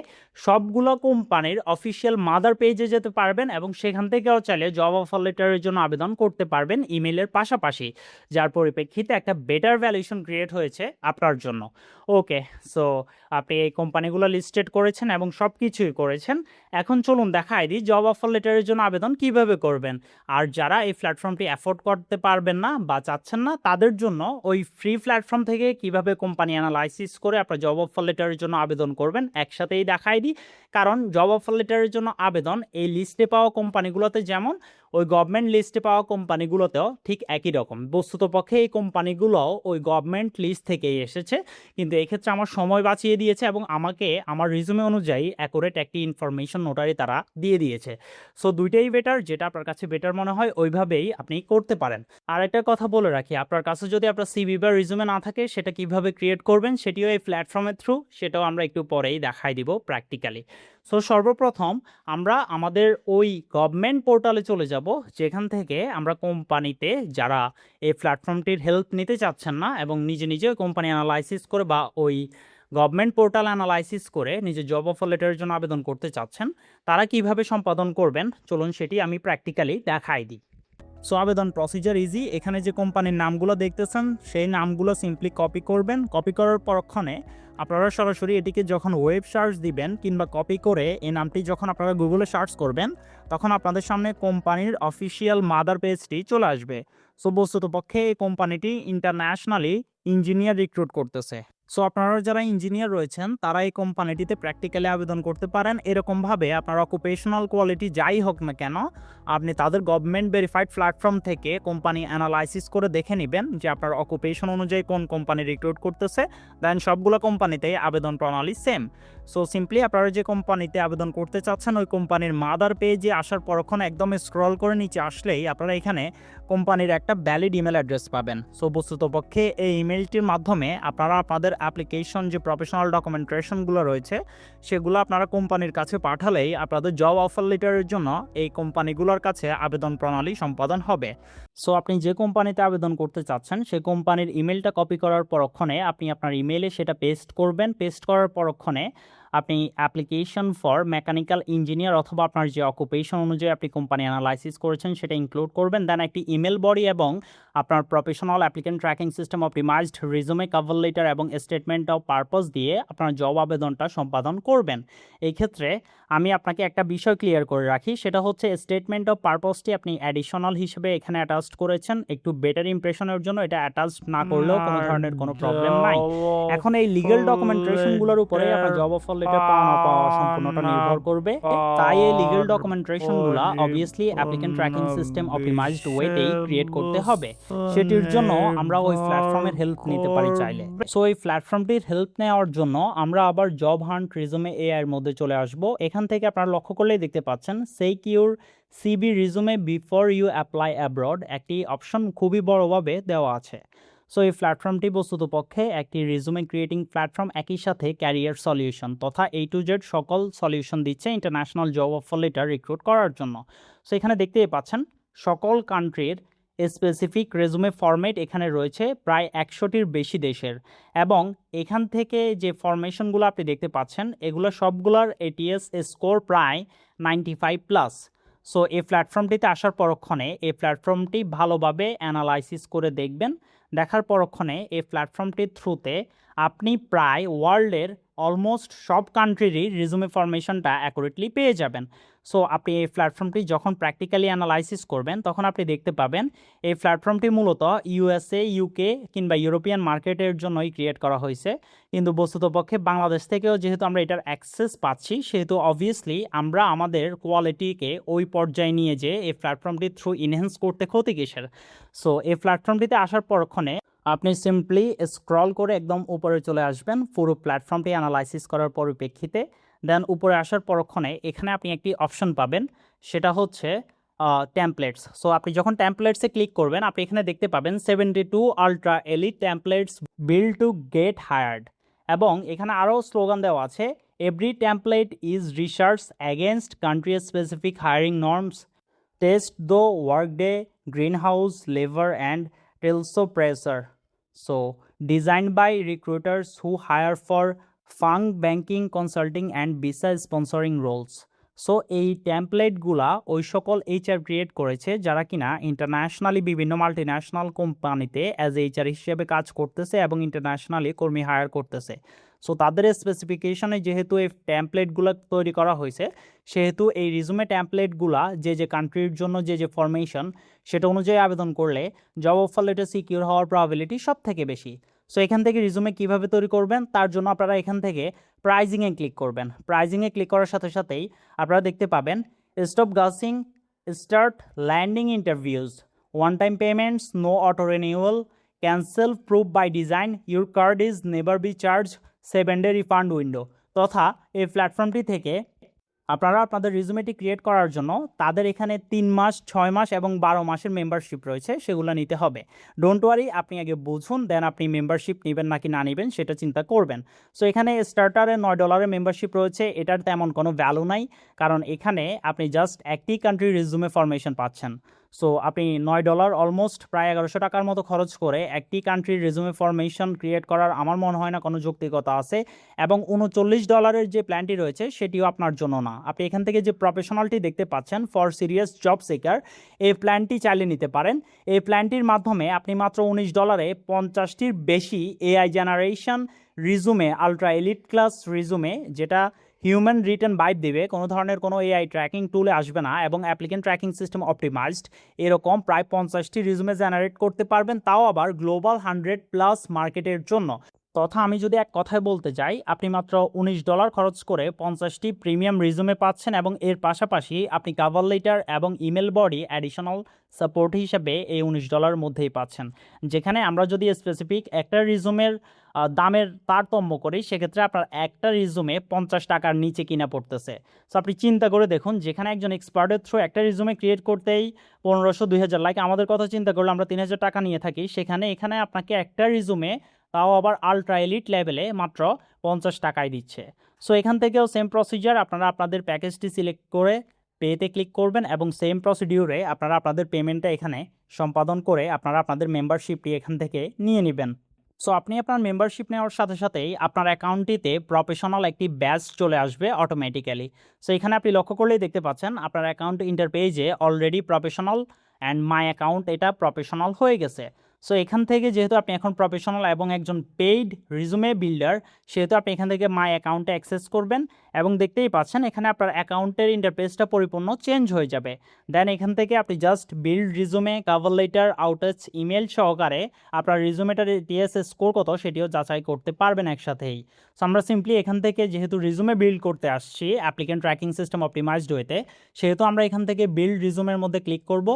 সবগুলো কোম্পানির অফিসিয়াল মাদার পেজে যেতে পারবেন এবং সেখান থেকেও চাইলে জব অফার লেটারের জন্য আবেদন করতে পারবেন ইমেলের পাশাপাশি, যার পরিপ্রেক্ষিতে একটা বেটার ভ্যালুয়েশন ক্রিয়েট হয়েছে আপনার জন্য। ওকে, সো আপনি এই কোম্পানিগুলো লিস্টেড করেছেন এবং সব কিছুই করেছেন। এখন চলুন দেখাই দিই জব অফার লেটারের জন্য আবেদন কিভাবে করবেন। আর যারা এই প্ল্যাটফর্মটি অ্যাফোর্ড করতে পারবেন না বা চাচ্ছেন না তাদের জন্য ওই ফ্রি প্ল্যাটফর্ম থেকে কিভাবে কোম্পানি অ্যানালাইসিস করে আপনার জব অফার লেটারের জন্য আবেদন করবেন একসাথেই দেখাই দিই। কারণ জব অফার লেটারের জন্য আবেদন এই লিস্টে পাওয়া কোম্পানিগুলোতে যেমন, ওই গভর্নমেন্ট লিস্টে পাওয়া কোম্পানিগুলোতেও ঠিক একই রকম। বস্তুতপক্ষে এই কোম্পানিগুলোও ওই গভর্নমেন্ট লিস্ট থেকেই এসেছে, কিন্তু এক্ষেত্রে আমার সময় বাঁচিয়ে দিয়েছে এবং আমাকে আমার রিজুমে অনুযায়ী অ্যাকুরেট একটি ইনফরমেশন নোটারি তারা দিয়ে দিয়েছে। সো দুইটাই বেটার, যেটা আপনার কাছে বেটার মনে হয় ওইভাবেই আপনি করতে পারেন। আর একটা কথা বলে রাখি, আপনার কাছে যদি আপনার সিভি বা রিজুমে না থাকে সেটা কিভাবে ক্রিয়েট করবেন সেটিও এই প্ল্যাটফর্মের থ্রু, সেটাও আমরা একটু পরেই দেখাই দিব প্র্যাকটিক্যালি। সো সর্বপ্রথম আমরা আমাদের ওই গভর্নমেন্ট পোর্টালে চলে যাব যেখান থেকে আমরা কোম্পানিতে যারা এই প্ল্যাটফর্মটির হেল্প নিতে চাচ্ছেন না এবং নিজে নিজে কোম্পানি অ্যানালাইসিস করে বা ওই গভর্নমেন্ট পোর্টাল অ্যানালাইসিস করে নিজে জব অফার লেটারের জন্য আবেদন করতে চাচ্ছেন, তারা কিভাবে সম্পাদন করবেন চলুন সেটি আমি প্র্যাকটিক্যালি দেখাই দিই। সো আবেদন প্রসিজার ইজি। এখানে যে কোম্পানির নামগুলো দেখতেছেন সেই নামগুলো সিম্পলি কপি করবেন। কপি করার পরক্ষণে আপনারা সরাসরি এটিকে যখন ওয়েব সার্চ দিবেন কিংবা কপি করে এই নামটি যখন আপনারা গুগলে সার্চ করবেন, তখন আপনাদের সামনে কোম্পানির অফিসিয়াল মাদার পেজটি চলে আসবে। সো বস্তুতপক্ষে এই কোম্পানিটি ইন্টারন্যাশনালি ইঞ্জিনিয়ার রিক্রুট করতেছে। সো আপনারা যারা ইঞ্জিনিয়ার রয়েছেন তারা এই কোম্পানিটিতে প্র্যাকটিক্যালি আবেদন করতে পারেন। এরকমভাবে আপনার অকুপেশনাল কোয়ালিটি যাই হোক না কেন, আপনি তাদের গভর্নমেন্ট ভেরিফাইড প্ল্যাটফর্ম থেকে কোম্পানি অ্যানালাইসিস করে দেখে নেবেন যে আপনার অকুপেশন অনুযায়ী কোন কোম্পানি রিক্রুট করতেছে। দেন সবগুলো কোম্পানিতেই আবেদন প্রণালী সেম। সো সিম্পলি আপনারা যে কোম্পানিতে আবেদন করতে চাচ্ছেন ওই কোম্পানির মাদার পেজে আসার পরক্ষণ একদম স্ক্রল করে নিচে আসলেই আপনারা এখানে কোম্পানির একটা ভ্যালিড ইমেল অ্যাড্রেস পাবেন। সো বস্তুতপক্ষে এই ইমেলটির মাধ্যমে আপনারা আপনাদের অ্যাপ্লিকেশন যে প্রফেশনাল ডকুমেন্টেশনগুলো রয়েছে সেগুলো আপনারা কোম্পানির কাছে পাঠালেই আপনাদের জব অফার লেটারের জন্য এই কোম্পানিগুলোর কাছে আবেদন প্রণালী সম্পাদন হবে। সো আপনি যে কোম্পানিতে আবেদন করতে চাচ্ছেন সেই কোম্পানির ইমেলটা কপি করার পরক্ষণে আপনি আপনার ইমেলে সেটা পেস্ট করবেন। পেস্ট করার পরক্ষণে আপনি অ্যাপ্লিকেশন ফর মেকানিক্যাল ইঞ্জিনিয়ার অথবা আপনার যে অকুপেশন অনুযায়ী আপনি কোম্পানি অ্যানালাইসিস করেছেন সেটা ইনক্লুড করবেন। দেন একটি ইমেল বডি এবং আপনার professional applicant tracking system optimised রিজুমে, cover letter এবং স্টেটমেন্ট অফ পারপাস দিয়ে আপনার জব আবেদনটা সম্পাদন করবেন। এই ক্ষেত্রে আমি আপনাকে একটা বিষয় ক্লিয়ার করে রাখি, সেটা হচ্ছে স্টেটমেন্ট অফ পারপাসটি আপনি অ্যাডিশনাল হিসেবে এখানে অ্যাটাচড করেছেন একটু বেটার ইমপ্রেশনের জন্য। এটা অ্যাটাচড না করলেও কোনো ধরনের কোনো প্রবলেম নাই। এখন এই লিগ্যাল ডকুমেন্টেশনগুলোর উপরে আপনার জব অফার লেটার পাওয়া না পাওয়া সম্পূর্ণটা নির্ভর করবে। তাই এই লিগ্যাল ডকুমেন্টেশনগুলো obviously applicant tracking system optimised ওয়েতেই ক্রিয়েট করতে হবে। সেটির জন্য আমরা ওই প্ল্যাটফর্মের হেল্প নিতে পারি চাইলে। সো এই প্ল্যাটফর্মটির হেল্প নেওয়ার জন্য আমরা আবার জব হান্ট রিজুমে এআই এর মধ্যে চলে আসব। এখান থেকে আপনারা লক্ষ্য করলেই দেখতে পাচ্ছেন secure CV resume before you apply abroad একটি অপশন খুবই বড়ভাবে দেওয়া আছে। সো এই প্ল্যাটফর্মটি বস্তুতপক্ষে একটি রিজুমে ক্রিয়েটিং প্ল্যাটফর্ম, একই সাথে ক্যারিয়ার সলিউশন তথা A to Z সকল সলিউশন দিচ্ছে international job offer letter recruit করার জন্য। সো এখানে দেখতেই পাচ্ছেন সকল কান্ট্রির স্পেসিফিক রেজুমে ফরম্যাট এখানে রয়েছে প্রায় 100টির বেশি দেশের, এবং এখান থেকে যে ফরমেশনগুলো আপনি দেখতে পাচ্ছেন এগুলো সবগুলোর ATS স্কোর প্রায় 95+। সো এই প্ল্যাটফর্মটিতে আসার পরক্ষণে এই প্ল্যাটফর্মটি ভালোভাবে অ্যানালাইসিস করে দেখবেন। দেখার পরক্ষণে এই প্ল্যাটফর্মটির থ্রুতে আপনি প্রায় ওয়ার্ল্ডের অলমোস্ট সব কান্ট্রিরই রিজুমে ফরমেশনটা অ্যাকুরেটলি পেয়ে যাবেন। সো আপনি এই প্ল্যাটফর্মটি যখন প্র্যাকটিক্যালি অ্যানালাইসিস করবেন তখন আপনি দেখতে পাবেন এই প্ল্যাটফর্মটি মূলত USA, UK কিংবা ইউরোপিয়ান মার্কেটের জন্যই ক্রিয়েট করা হয়েছে। কিন্তু বস্তুতপক্ষে বাংলাদেশ থেকেও যেহেতু আমরা এটার অ্যাক্সেস পাচ্ছি সেহেতু অবভিয়াসলি আমরা আমাদের কোয়ালিটিকে ওই পর্যায়ে নিয়ে যেয়ে এই প্ল্যাটফর্মটির থ্রু ইনহ্যান্স করতে ক্ষতি কিসের। সো এই প্ল্যাটফর্মটিতে আসার পরক্ষণে আপনি সিম্পলি স্ক্রল করে একদম উপরে চলে আসবেন পুরো প্ল্যাটফর্মটি অ্যানালাইসিস করার পরিপ্রেক্ষিতে। দেন উপরে আসার পরক্ষণে এখানে আপনি একটি অপশন পাবেন, সেটা হচ্ছে টেমপ্লেটস। সো আপনি যখন টেমপ্লেটসে ক্লিক করবেন আপনি এখানে দেখতে পাবেন 72 ultra elite templates build to get hired, এবং এখানে আরও স্লোগান দেওয়া আছে every template is research against country specific hiring norms, test through Workday, Greenhouse লেবার and Taleo pressure. So, designed by recruiters who hire for fund, banking, consulting and visa sponsoring roles. So এই টেমপ্লেটগুলা ওই সকল HR create করেছে যারা কিনা internationally বিভিন্ন multinational কোম্পানিতে as HR হিসেবে কাজ করতেছে এবং ইন্টারন্যাশনালি কর্মী হায়ার করতেছে। সো তাদের স্পেসিফিকেশনে যেহেতু এই টেমপ্লেটগুলো তৈরি করা হয়েছে সেহেতু এই রিজুমে টেমপ্লেটগুলা যে কান্ট্রির জন্য যে ফরমেশন সেটা অনুযায়ী আবেদন করলে জব অফার লেটার সিকিউর হওয়ার প্রবাবিলিটি সব থেকে বেশি। সো এখান থেকে রিজুমে কীভাবে তৈরি করবেন তার জন্য আপনারা এখান থেকে প্রাইজিংয়ে ক্লিক করবেন। প্রাইজিংয়ে ক্লিক করার সাথে সাথেই আপনারা দেখতে পাবেন stop guessing, start landing interviews, one time payments, no auto renewal, cancel proof by design, your card is never be charge, 7-day refund window. তথা এই প্ল্যাটফর্মটি থেকে আপনারা আপনাদের রিজুমেটি ক্রিয়েট করার জন্য তাদের এখানে 3 মাস, 6 মাস এবং 12 মাসের মেম্বারশিপ রয়েছে, সেগুলো নিতে হবে। ডোন্ট ওয়ারি, আপনি আগে বুঝুন দেন আপনি মেম্বারশিপ নেবেন নাকি না নেবেন সেটা চিন্তা করবেন। সো এখানে স্টার্টারে $9 মেম্বারশিপ রয়েছে, এটার তেমন কোনো ভ্যালু নাই কারণ এখানে আপনি জাস্ট একটি কান্ট্রির রিজুমে ফরমেশন পাচ্ছেন। সো আপনি $9 অলমোস্ট প্রায় 1100 টাকার মতো খরচ করে একটি কান্ট্রির রেজুমে ফরমেশন ক্রিয়েট করার আমার মনে হয় না কোনো যৌক্তিকতা আছে। এবং $39 যে প্ল্যানটি রয়েছে সেটিও আপনার জন্য না। আপনি এখান থেকে যে প্রফেশনালটি দেখতে পাচ্ছেন ফর সিরিয়াস জব সিকার, এই প্ল্যানটি চাইলে নিতে পারেন। এই প্ল্যানটির মাধ্যমে আপনি মাত্র $19 50টির বেশি AI generation রিজুমে, ultra elite class রিজুমে, যেটা হিউম্যান রিটেন ভাইব দিবে, কোনো ধরনের কোনো এআই ট্র্যাকিং টুলে আসবে না এবং অ্যাপ্লিকেন্ট ট্র্যাকিং সিস্টেম অপটিমাইজড, এরকম প্রায় 50টি রিজুমে জেনারেট করতে পারবেন, তাও আবার গ্লোবাল 100+ মার্কেটের জন্য। তথা আমি যদি এক কথায় বলতে যাই, আপনি মাত্র $19 খরচ করে 50টি প্রিমিয়াম রিজুমে পাচ্ছেন এবং এর পাশাপাশি আপনি কাভার লেটার এবং ইমেল বডি অ্যাডিশনাল সাপোর্ট হিসেবে এই $19 মধ্যেই পাচ্ছেন। যেখানে আমরা যদি স্পেসিফিক একটা রিজুমের দামের তারতম্য করি, সেক্ষেত্রে আপনার একটা রিজুমে 50 টাকার নিচে কিনা পড়তেছে। সো আপনি চিন্তা করে দেখুন, যেখানে একজন এক্সপার্টের থ্রু একটা রিজুমে ক্রিয়েট করতেই 1500-2000, লাইক আমাদের কথা চিন্তা করলে আমরা 3000 টাকা নিয়ে থাকি, সেখানে এখানে আপনাকে একটা রিজুমে, তাও আবার আলট্রা এলিট লেভেলে, মাত্র 50 টাকায় দিচ্ছে। সো এখান থেকেও সেম প্রসিজার, আপনারা আপনাদের প্যাকেজটি সিলেক্ট করে পেতে ক্লিক করবেন এবং সেম প্রসিডিউরে আপনারা আপনাদের পেমেন্টটা এখানে সম্পাদন করে আপনারা আপনাদের মেম্বারশিপটি এখান থেকে নিয়ে নেবেন। সো আপনি আপনার মেম্বারশিপ নেওয়ার সাথে সাথেই আপনার অ্যাকাউন্টটিতে প্রফেশনাল একটি ব্যাজ চলে আসবে অটোমেটিক্যালি। সো এখানে আপনি লক্ষ্য করলেই দেখতে পাচ্ছেন আপনার অ্যাকাউন্ট ইন্টারপেজে already professional and my account এটা প্রফেশনাল হয়ে গেছে। সো এখান থেকে যেহেতু আপনি এখন প্রফেশনাল এবং একজন পেইড রিজুমে বিল্ডার, সেহেতু আপনি এখান থেকে মাই অ্যাকাউন্টে অ্যাক্সেস করবেন এবং দেখতেই পাচ্ছেন এখানে আপনার অ্যাকাউন্টের ইন্টারফেসটা পরিপূর্ণ চেঞ্জ হয়ে যাবে। দেন এখান থেকে আপনি just build resume, cover letter, outreach, email সহকারে আপনার রিজুমেটার টিএস স্কোর কত সেটিও যাচাই করতে পারবেন একসাথেই। সো আমরা সিম্পলি এখান থেকে যেহেতু রিজুমে বিল্ড করতে আসছি অ্যাপ্লিকেন্ট ট্র্যাকিং সিস্টেম অপটিমাইজড হইতে, সেহেতু আমরা এখান থেকে বিল্ড রিজুমের মধ্যে ক্লিক করব।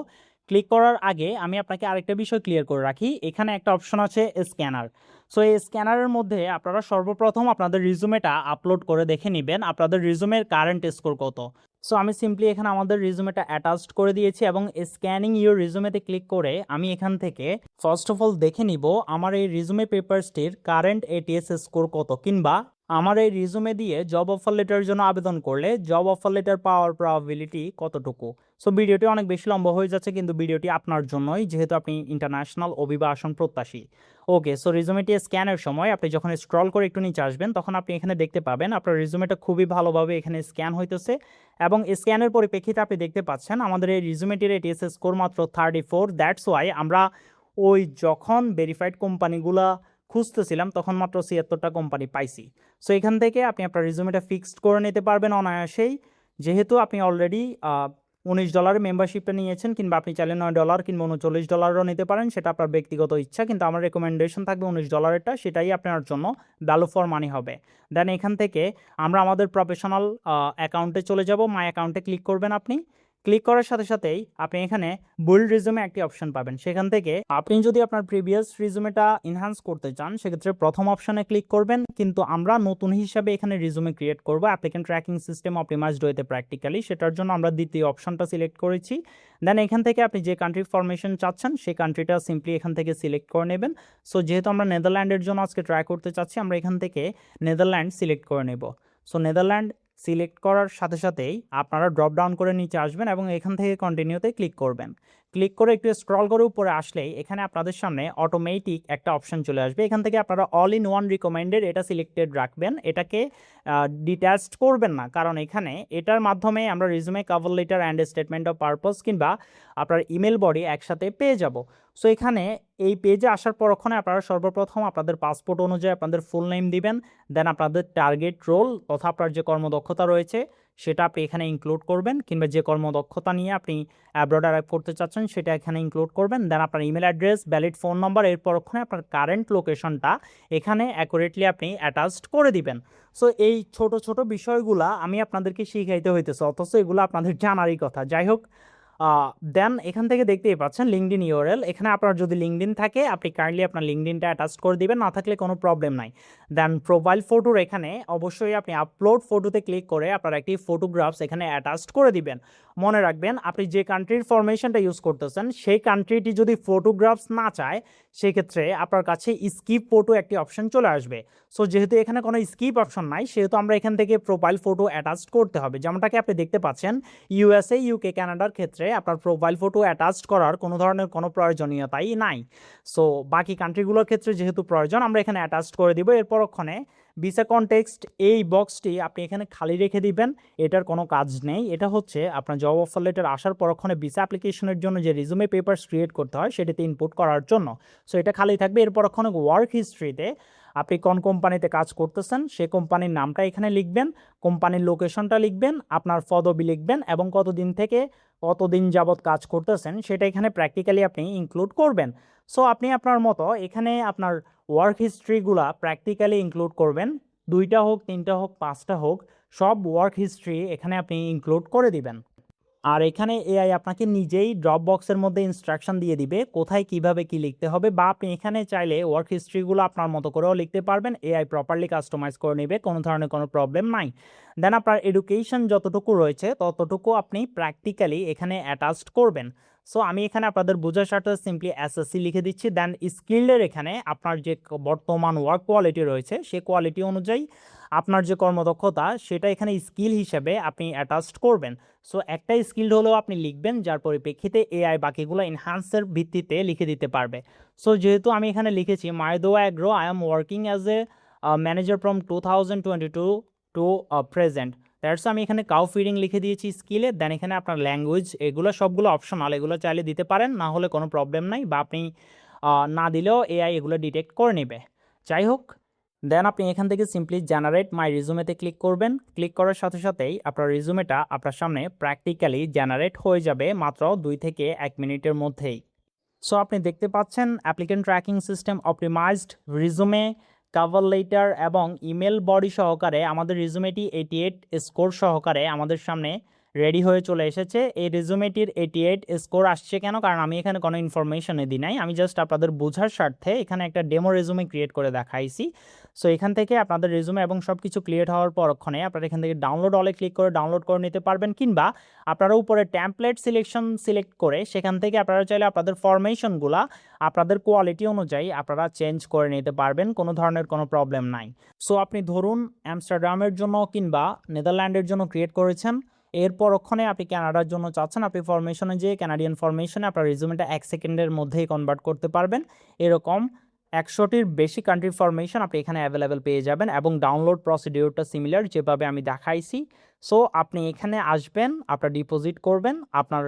ক্লিক করার আগে আমি আপনাকে আরেকটা বিষয় ক্লিয়ার করে রাখি, এখানে একটা অপশন আছে স্ক্যানার। সো এই স্ক্যানারের মধ্যে আপনারা সর্বপ্রথম আপনাদের রিজুমেটা আপলোড করে দেখে নেবেন আপনাদের রিজুমের কারেন্ট স্কোর কত। সো আমি সিম্পলি এখানে আমাদের রিজুমেটা অ্যাটাচড করে দিয়েছি এবং স্ক্যানিং ইউর রিজুমেতে ক্লিক করে আমি এখান থেকে ফার্স্ট অফ অল দেখে নিব আমার এই রিজুমে পেপারসটির কারেন্ট এটিএস স্কোর কত, কিংবা আমার এই রিজুমে দিয়ে জব অফার লেটারের জন্য আবেদন করলে জব অফার লেটার পাওয়ার প্রবাবিলিটি কতটুকু। সো ভিডিওটি অনেক বেশি লম্বা হয়ে যাচ্ছে, কিন্তু ভিডিওটি আপনার জন্যই, যেহেতু আপনি ইন্টারন্যাশনাল অভিবাসন প্রত্যাশী। ওকে, সো রিজুমেটি স্ক্যানের সময় আপনি যখন স্ক্রল করে একটু নিচে আসবেন, তখন আপনি এখানে দেখতে পাবেন আপনার রিজুমেটা খুবই ভালোভাবে এখানে স্ক্যান হইতেছে এবং স্ক্যানের পরিপ্রেক্ষিতে আপনি দেখতে পাচ্ছেন আমাদের এই রিজুমেটির এটিএস স্কোর মাত্র 34। দ্যাটস ওয়াই আমরা ওই যখন ভেরিফাইড কোম্পানিগুলা খুঁজতেছিলাম তখন মাত্র 76টা কোম্পানি পাইছি। সো এখান থেকে আপনি আপনার রিজুমেটা ফিক্সড করে নিতে পারবেন অনায়াসেই, যেহেতু আপনি অলরেডি $19 মেম্বারশিপটা নিয়েছেন, কিংবা আপনি চাইলে $9 কিংবা $39 নিতে পারেন, সেটা আপনার ব্যক্তিগত ইচ্ছা, কিন্তু আমার রেকমেন্ডেশন থাকবে $19-এরটা, সেটাই আপনার জন্য ভ্যালু ফর মানি হবে। দেন এখান থেকে আমরা আমাদের প্রফেশনাল অ্যাকাউন্টে চলে যাব, মাই অ্যাকাউন্টে ক্লিক করবেন। আপনি ক্লিক করার সাথে সাথেই আপনি এখানে বিল্ড রিজুমে একটি অপশন পাবেন, সেখান থেকে আপনি যদি আপনার প্রিভিয়াস রিজুমেটা এনহ্যান্স করতে চান সেক্ষেত্রে প্রথম অপশনে ক্লিক করবেন, কিন্তু আমরা নতুন হিসাবে এখানে রিজুমে ক্রিয়েট করব অ্যাপ্লিকেন্ট ট্র্যাকিং সিস্টেম অপটিমাইজড হইতে প্র্যাকটিক্যালি, সেটার জন্য আমরা দ্বিতীয় অপশনটা সিলেক্ট করেছি। দেন এখান থেকে আপনি যে কান্ট্রি ফরমেশন চাচ্ছেন সেই কান্ট্রিটা সিম্পলি এখান থেকে সিলেক্ট করে নেবেন। সো যেহেতু আমরা নেদারল্যান্ডের জন্য আজকে ট্রাই করতে চাচ্ছি, আমরা এখান থেকে নেদারল্যান্ড সিলেক্ট করে নেব। সো নেদারল্যান্ড সিলেক্ট করার সাথে সাথেই আপনারা ড্রপ ডাউন করে নিচে আসবেন এবং এখান থেকে কন্টিনিউতে ক্লিক করবেন। ক্লিক করে একটু স্ক্রল করে উপরে আসলেই এখানে আপনাদের সামনে অটোমেটিক একটা অপশন চলে আসবে। এখান থেকে আপনারা অল ইন ওয়ান রিকমেন্ডেড এটা সিলেক্টেড রাখবেন, এটাকে ডিট্যাচড করবেন না, কারণ এখানে এটার মাধ্যমে আমরা রিজুমে, cover letter and statement of purpose কিংবা আপনার ইমেল বডি একসাথে পেয়ে যাব। সো এখানে এই পেজে আসার পরক্ষণে আপনারা সর্বপ্রথম আপনাদের পাসপোর্ট অনুযায়ী আপনাদের ফুল নেম দিবেন, দেন আপনাদের টার্গেট রোল তথা আপনার যে কর্মদক্ষতা রয়েছে সেটা আপনি এখানে ইনক্লুড করবেন, কিংবা যে কর্মদক্ষতা নিয়ে আপনি অ্যাব্রড অ্যারাইভ করতে চাচ্ছেন সেটা এখানে ইনক্লুড করবেন। দেন আপনার email address, valid phone number, এর পরক্ষণে আপনার কারেন্ট লোকেশনটা এখানে অ্যাকুরেটলি আপনি অ্যাটাচড করে দিবেন। সো এই ছোট ছোট বিষয়গুলা আমি আপনাদেরকে শিখাইতে হইতেছে, অথচ এগুলো আপনাদের জানারই কথা। যাই হোক, দেন এখান থেকে দেখতেই পাচ্ছেন লিঙ্কডিন ইউআরএল, এখানে আপনার যদি লিঙ্কডিন থাকে আপনি কাইন্ডলি আপনার লিঙ্কডিনটা অ্যাটাচ করে দিবেন, না থাকলে কোনো প্রবলেম নাই। দেন প্রোফাইল ফটোর এখানে অবশ্যই আপনি আপলোড ফটোতে ক্লিক করে আপনার একটি ফটোগ্রাফস এখানে অ্যাটাচ করে দিবেন। মনে রাখবেন আপনি যে কান্ট্রির ফরমেশনটা ইউজ করতেছেন সেই কান্ট্রিটি যদি ফটোগ্রাফস না চায় সেক্ষেত্রে আপনার কাছে স্কিপ ফটো একটি অপশন চলে আসবে। সো যেহেতু এখানে কোনো স্কিপ অপশন নাই সেহেতু আমরা এখান থেকে প্রোফাইল ফটো অ্যাটাচ করতে হবে, যেমনটাকে আপনি দেখতে পাচ্ছেন ইউএসএ, ইউকে, কানাডার ক্ষেত্রে আপনার প্রোফাইল ফটো অ্যাটাচড করার কোনো ধরনের কোনো প্রয়োজনীয়তাই নাই। সো বাকি কান্ট্রিগুলোর ক্ষেত্রে যেহেতু প্রয়োজন, আমরা এখানে অ্যাটাচড করে দিব। এর পরক্ষণে ভিসা কনটেক্সট এই বক্সটি আপনি এখানে খালি রেখে দিবেন, এটার কোনো কাজ নেই। এটা হচ্ছে আপনার জব অফার লেটার আসার পরক্ষণে ভিসা অ্যাপ্লিকেশনের জন্য যে রিজুমে পেপারস ক্রিয়েট করতে হয় সেটাতে ইনপুট করার জন্য। সো এটা খালি থাকবে। এর পরক্ষণে ওয়ার্ক হিস্ট্রিতে আপনি কোন কোম্পানিতে কাজ করতেছেন সে কোম্পানির নামটা এখানে লিখবেন, কোম্পানির লোকেশনটা লিখবেন, আপনার পদবি লিখবেন এবং কতদিন থেকে কতদিন যাবৎ কাজ করতেছেন সেটা এখানে প্র্যাকটিক্যালি আপনি ইনক্লুড করবেন। সো আপনি আপনার মতো এখানে আপনার ওয়ার্ক হিস্ট্রিগুলা প্র্যাকটিক্যালি ইনক্লুড করবেন, 2টা হোক 3টা হোক 5টা হোক, সব ওয়ার্ক হিস্ট্রি এখানে আপনি ইনক্লুড করে দিবেন। আর এখানে এআই আপনাকে নিজেই ড্রপ বক্সের মধ্যে ইনস্ট্রাকশন দিয়ে দিবে কোথায় কিভাবে কি লিখতে হবে, বা আপনি এখানে চাইলে ওয়ার্ক হিস্ট্রিগুলো আপনার মতো করেও লিখতে পারবেন, এআই প্রপারলি কাস্টমাইজ করে নেবে, কোনো ধরনের কোনো প্রবলেম নাই। দেন আপনার এডুকেশন যতটুকু রয়েছে ততটুকু আপনি প্র্যাকটিক্যালি এখানে অ্যাটাচড করবেন। সো আমি এখানে আপনাদের বোঝার সাথে সিম্পলি এসএসসি লিখে দিচ্ছি। দেন স্কিলের এখানে আপনার যে বর্তমান ওয়ার্ক কোয়ালিটি রয়েছে সেই কোয়ালিটি অনুযায়ী আপনার যে কর্মদক্ষতা সেটা এখানে স্কিল হিসেবে আপনি অ্যাটাচড করবেন। সো একটা স্কিল হলেও আপনি লিখবেন, যার পরিপ্রেক্ষিতে এআই বাকিগুলো এনহান্সের ভিত্তিতে লিখে দিতে পারবে। সো যেহেতু আমি এখানে লিখেছি মাইদোয়া agro, I am working as a manager from 2022 to present, that's আমি এখানে কাউ ফিডিং লিখে দিয়েছি স্কিলে। দেন এখানে আপনার ল্যাঙ্গুয়েজ এগুলো সবগুলো অপশনাল, এগুলো চাইলে দিতে পারেন, না হলে কোনো প্রবলেম নাই, বা আপনি না দিলেও এআই এগুলো ডিটেক্ট করে নেবে। যাই হোক, দেন আপনি এখান থেকে সিম্পলি জেনারেট মাই রিজুমেতে ক্লিক করবেন। ক্লিক করার সাথে সাথেই আপনার রিজুমেটা আপনার সামনে প্র্যাকটিক্যালি জেনারেট হয়ে যাবে মাত্র 2 থেকে 1 মিনিটের মধ্যেই। সো আপনি দেখতে পাচ্ছেন applicant tracking system optimised রিজুমে, cover letter এবং ইমেল বডি সহকারে আমাদের রিজুমেটি 88 স্কোর সহকারে আমাদের সামনে রেডি হয়ে চলে এসেছে। এই রিজুমেটির 88 স্কোর আসছে কেন? কারণ আমি এখানে কোনো ইনফরমেশনে দিই নাই, আমি জাস্ট আপনাদের বোঝার স্বার্থে এখানে একটা ডেমো রেজুমে ক্রিয়েট করে দেখাইছি। সো এখান থেকে আপনাদের রেজুমে এবং সব কিছু ক্লিয়ার হওয়ার পরক্ষণে আপনারা এখান থেকে ডাউনলোড অলে ক্লিক করে ডাউনলোড করে নিতে পারবেন, কিংবা আপনারা উপরে টেমপ্লেট সিলেক্ট করে সেখান থেকে আপনারা চাইলে আপনাদের ফরমেশনগুলা আপনাদের কোয়ালিটি অনুযায়ী আপনারা চেঞ্জ করে নিতে পারবেন, কোনো ধরনের কোনো প্রবলেম নাই। সো আপনি ধরুন আমস্টারডামের জন্য কিংবা নেদারল্যান্ডের জন্য ক্রিয়েট করেছেন, এর পরক্ষণে আপনি কানাডার জন্য চাচ্ছেন, আপনি ফরমেশনে যেয়ে কানাডিয়ান ফরমেশনে আপনার রিজুমেটা 1 সেকেন্ডের মধ্যেই কনভার্ট করতে পারবেন। এরকম 100টির বেশি কান্ট্রির ফরমেশন আপনি এখানে অ্যাভেলেবেল পেয়ে যাবেন এবং ডাউনলোড প্রসিডিওরটা সিমিলার যেভাবে আমি দেখাইছি। সো আপনি এখানে আসবেন, আপনার ডিপোজিট করবেন, আপনার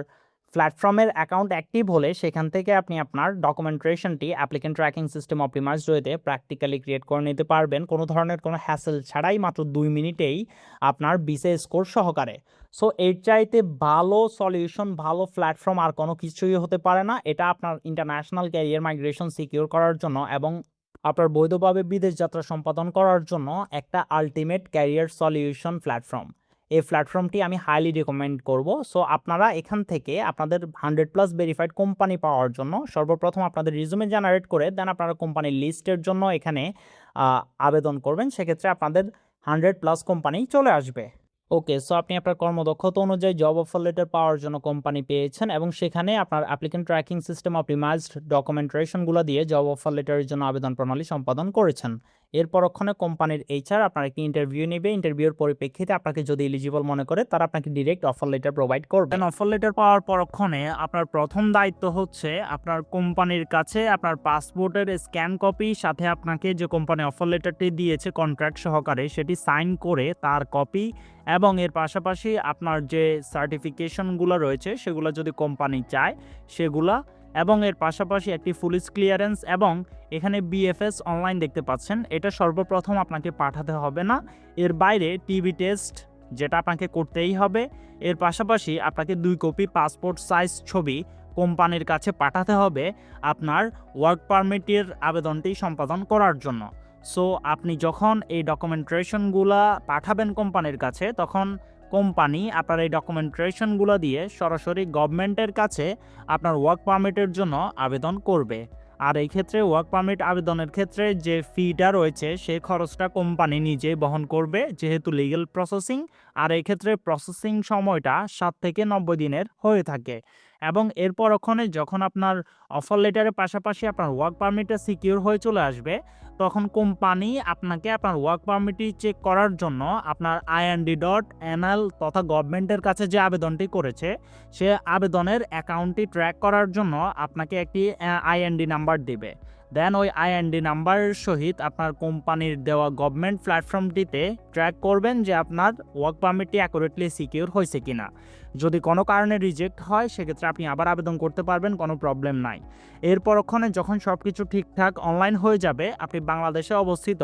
প্ল্যাটফর্মের অ্যাকাউন্ট অ্যাক্টিভ হলে সেখান থেকে আপনি আপনার ডকুমেন্টেশনটি অ্যাপ্লিকেন্ট ট্র্যাকিং সিস্টেম অপটিমাইজড ওয়েতে প্র্যাকটিক্যালি ক্রিয়েট করে নিতে পারবেন কোনো ধরনের কোনো হ্যাসেল ছাড়াই, মাত্র 2 মিনিটেই আপনার ভিসা স্কোর সহকারে। সো এর চাইতে ভালো সলিউশন, ভালো প্ল্যাটফর্ম আর কোনো কিছুই হতে পারে না। এটা আপনার ইন্টারন্যাশনাল ক্যারিয়ার মাইগ্রেশন সিকিউর করার জন্য এবং আপনার বৈধভাবে বিদেশ যাত্রা সম্পাদন করার জন্য একটা আলটিমেট ক্যারিয়ার সলিউশন প্ল্যাটফর্ম। এই প্ল্যাটফর্মটি আমি হাইলি রিকমেন্ড করব। সো আপনারা এখান থেকে আপনাদের 100+ ভেরিফাইড কোম্পানি পাওয়ার জন্য সর্বপ্রথম আপনাদের রিজুমে জেনারেট করে দেন আপনারা কোম্পানির লিস্টের জন্য এখানে আবেদন করবেন, সেক্ষেত্রে আপনাদের 100+ কোম্পানি চলে আসবে। ওকে, সো আপনি আপনার কর্মদক্ষতা অনুযায়ী জব অফার লেটার পাওয়ার জন্য কোম্পানি পেয়েছেন এবং সেখানে আপনার অ্যাপ্লিকেন্ট ট্র্যাকিং সিস্টেম অপটিমাইজড ডকুমেন্টেশনগুলো দিয়ে জব অফার লেটারের জন্য আবেদন প্রণালী সম্পাদন করেছেন। এর পরক্ষণে কোম্পানির এইচআর আপনার একটি ইন্টারভিউ নেবে, ইন্টারভিউর পরিপ্রেক্ষিতে আপনাকে যদি এলিজিবল মনে করে তারা আপনাকে ডিরেক্ট অফার লেটার প্রোভাইড করবে। অফার লেটার পাওয়ার পরক্ষণে আপনার প্রথম দায়িত্ব হচ্ছে আপনার কোম্পানির কাছে আপনার পাসপোর্টের স্ক্যান কপি, সাথে আপনাকে যে কোম্পানি অফার লেটারটি দিয়েছে কন্ট্রাক্ট সহকারে সেটি সাইন করে তার কপি, এবং এর পাশাপাশি আপনার যে সার্টিফিকেশনগুলো রয়েছে সেগুলো যদি কোম্পানি চায় সেগুলা, এবং এর পাশাপাশি একটি পুলিশ ক্লিয়ারেন্স, এবং এখানে বিএফএস অনলাইন দেখতে পাচ্ছেন, এটা সর্বপ্রথম আপনাকে পাঠাতে হবে না। এর বাইরে টিবি টেস্ট যেটা আপনাকে করতেই হবে। এর পাশাপাশি আপনাকে 2 কপি পাসপোর্ট সাইজ ছবি কোম্পানির কাছে পাঠাতে হবে আপনার ওয়ার্ক পারমিটের আবেদনটি সম্পাদন করার জন্য। সো আপনি যখন এই ডকুমেন্টেশনগুলো পাঠাবেন কোম্পানির কাছে, তখন কোম্পানি আপনার এই ডকুমেন্টেশনগুলো দিয়ে সরাসরি গভর্নমেন্টের কাছে আপনার ওয়ার্ক পারমিটের জন্য আবেদন করবে। আর এই ক্ষেত্রে ওয়ার্ক পারমিট আবেদনের ক্ষেত্রে যে ফিটা রয়েছে সেই খরচটা কোম্পানি নিজেই বহন করবে, যেহেতু লিগ্যাল প্রসেসিং আর এক্ষেত্রে প্রসেসিং সময়টা 7 থেকে 90 দিনের হয়ে থাকে। এবং এর পরক্ষণে যখন আপনার অফার লেটারের পাশাপাশি আপনার ওয়ার্ক পারমিটটা সিকিউর হয়ে চলে আসবে, তখন কোম্পানি আপনাকে আপনার ওয়ার্ক পারমিটটি চেক করার জন্য আপনার IND.NL তথা গভর্নমেন্টের কাছে যে আবেদনটি করেছে, সে আবেদনের অ্যাকাউন্টটি ট্র্যাক করার জন্য আপনাকে একটি IND নাম্বার দিবে। দেন ওই IND নাম্বারের সহিত আপনার কোম্পানির দেওয়া গভর্নমেন্ট প্ল্যাটফর্মটিতে ট্র্যাক করবেন যে আপনার ওয়ার্ক পারমিটটি অ্যাকুরেটলি সিকিউর হয়েছে কিনা। যদি কোনো কারণে রিজেক্ট হয় সেক্ষেত্রে আপনি আবার আবেদন করতে পারবেন, কোনো প্রবলেম নাই। এর পরক্ষণে যখন সব কিছু ঠিকঠাক অনলাইন হয়ে যাবে, আপনি বাংলাদেশে অবস্থিত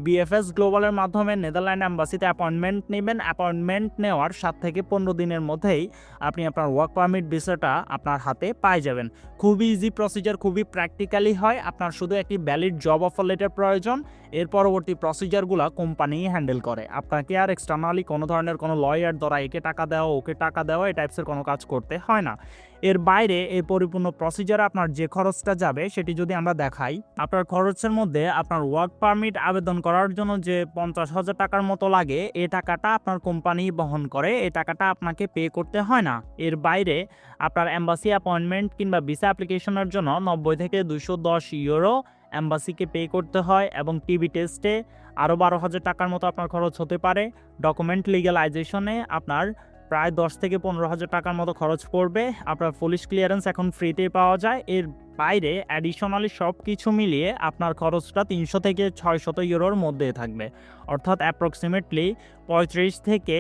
BFS গ্লোবালের মাধ্যমে নেদারল্যান্ড অ্যাম্বাসিতে অ্যাপয়েন্টমেন্ট নেবেন। অ্যাপয়েন্টমেন্ট নেওয়ার 7 থেকে 15 দিনের মধ্যেই আপনি আপনার ওয়ার্ক পারমিট ভিসাটা আপনার হাতে পাই যাবেন। খুবই ইজি প্রসিজার, খুবই প্র্যাকটিক্যালি হয়। আপনার শুধু একটি ভ্যালিড জব অফার লেটার প্রয়োজন। এর পরবর্তী প্রসিজারগুলো কোম্পানি হ্যান্ডেল করে। আপনাকে আর এক্সটার্নালি কোনো ধরনের কোনো লয়ার দ্বারা একে টাকা দেওয়া ওকে টাকা দেওয়া এই টাইপসের কোনো কাজ করতে হয় না। এর বাইরে এই পরিপূর্ণ প্রসিজারে আপনার যে খরচটা যাবে সেটি যদি আমরা দেখাই, আপনার খরচের মধ্যে আপনার ওয়ার্ক পারমিট আবেদন করার জন্য যে 50,000 টাকার মতো লাগে, এই টাকাটা আপনার কোম্পানি বহন করে। এই টাকাটা আপনাকে পে করতে হয় না। এর বাইরে আপনার এম্বাসি অ্যাপয়েন্টমেন্ট কিংবা ভিসা অ্যাপ্লিকেশনের জন্য 90 থেকে 210 ইউরো এম্বাসিকে পে করতে হয় এবং টিবি টেস্টে আরও 12,000 টাকার মতো আপনার খরচ হতে পারে। ডকুমেন্ট লিগ্যালাইজেশনে আপনার প্রায় 10 থেকে 15,000 টাকার মতো খরচ পড়বে। আপনার পুলিশ ক্লিয়ারেন্স এখন ফ্রিতেই পাওয়া যায়। এর বাইরে অ্যাডিশনালি সব কিছু মিলিয়ে আপনার খরচটা 300 থেকে 600 ইউরোর মধ্যে থাকবে। অর্থাৎ অ্যাপ্রক্সিমেটলি 35 থেকে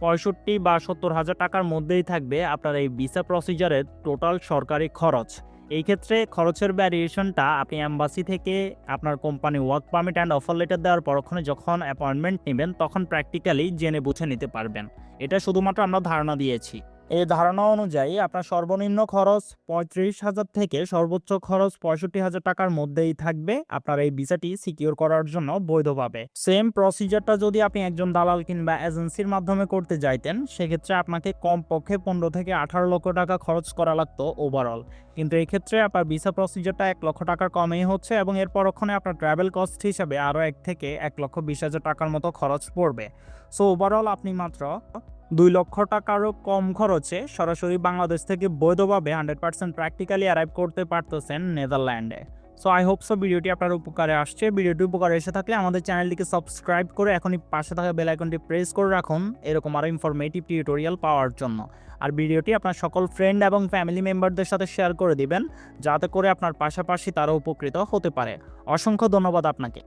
65 বা 70,000 টাকার মধ্যেই থাকবে আপনার এই ভিসা প্রসিজারের টোটাল সরকারি খরচ। এই ক্ষেত্রে খরচের ভ্যারিয়েশনটা আপনি এম্বাসি থেকে আপনার company work permit and offer letter দেওয়ার পরক্ষণে যখন অ্যাপয়েন্টমেন্ট নেবেন তখন প্র্যাকটিক্যালি জেনে বুঝে নিতে পারবেন। এটা শুধুমাত্র আমরা ধারণা দিয়েছি। এই ধারণা অনুযায়ী আপনার সর্বনিম্ন খরচ 35,000 থেকে সর্বোচ্চ খরচ 65,000 টাকার মধ্যেই থাকবে আপনার এই ভিসাটি সিকিউর করার জন্য বৈধভাবে। সেম প্রসিজারটা যদি আপনি একজন দালাল কিংবা এজেন্সির মাধ্যমে করতে যাইতেন, সেক্ষেত্রে আপনাকে কমপক্ষে 15 থেকে 18 লক্ষ টাকা খরচ করা লাগতো ওভারঅল। কিন্তু এই ক্ষেত্রে আপনার ভিসা প্রসিজারটা 1 লক্ষ টাকার কমেই হচ্ছে এবং এর পরক্ষণে আপনার ট্রাভেল কস্ট হিসাবে আরও 1 থেকে 1,20,000 টাকার মতো খরচ পড়বে। সো ওভারঅল আপনি মাত্র 2 লক্ষ টাকারও কম খরচে সরাসরি বাংলাদেশ থেকে বৈধভাবে 100% প্র্যাকটিক্যালি অ্যারাইভ করতে পারতেছেন নেদারল্যান্ডে। সো আই হোপ সো ভিডিওটি আপনার উপকারে আসছে। ভিডিওটি উপকারে এসে থাকলে আমাদের চ্যানেলটিকে সাবস্ক্রাইব করে এখনই পাশে থাকা বেল আইকনটি প্রেস করে রাখুন এরকম আরও ইনফরমেটিভ টিউটোরিয়াল পাওয়ার জন্য। আর ভিডিওটি আপনার সকল ফ্রেন্ড এবং ফ্যামিলি মেম্বারদের সাথে শেয়ার করে দিবেন, যাতে করে আপনার পাশাপাশি তারা উপকৃত হতে পারে। অসংখ্য ধন্যবাদ আপনাকে।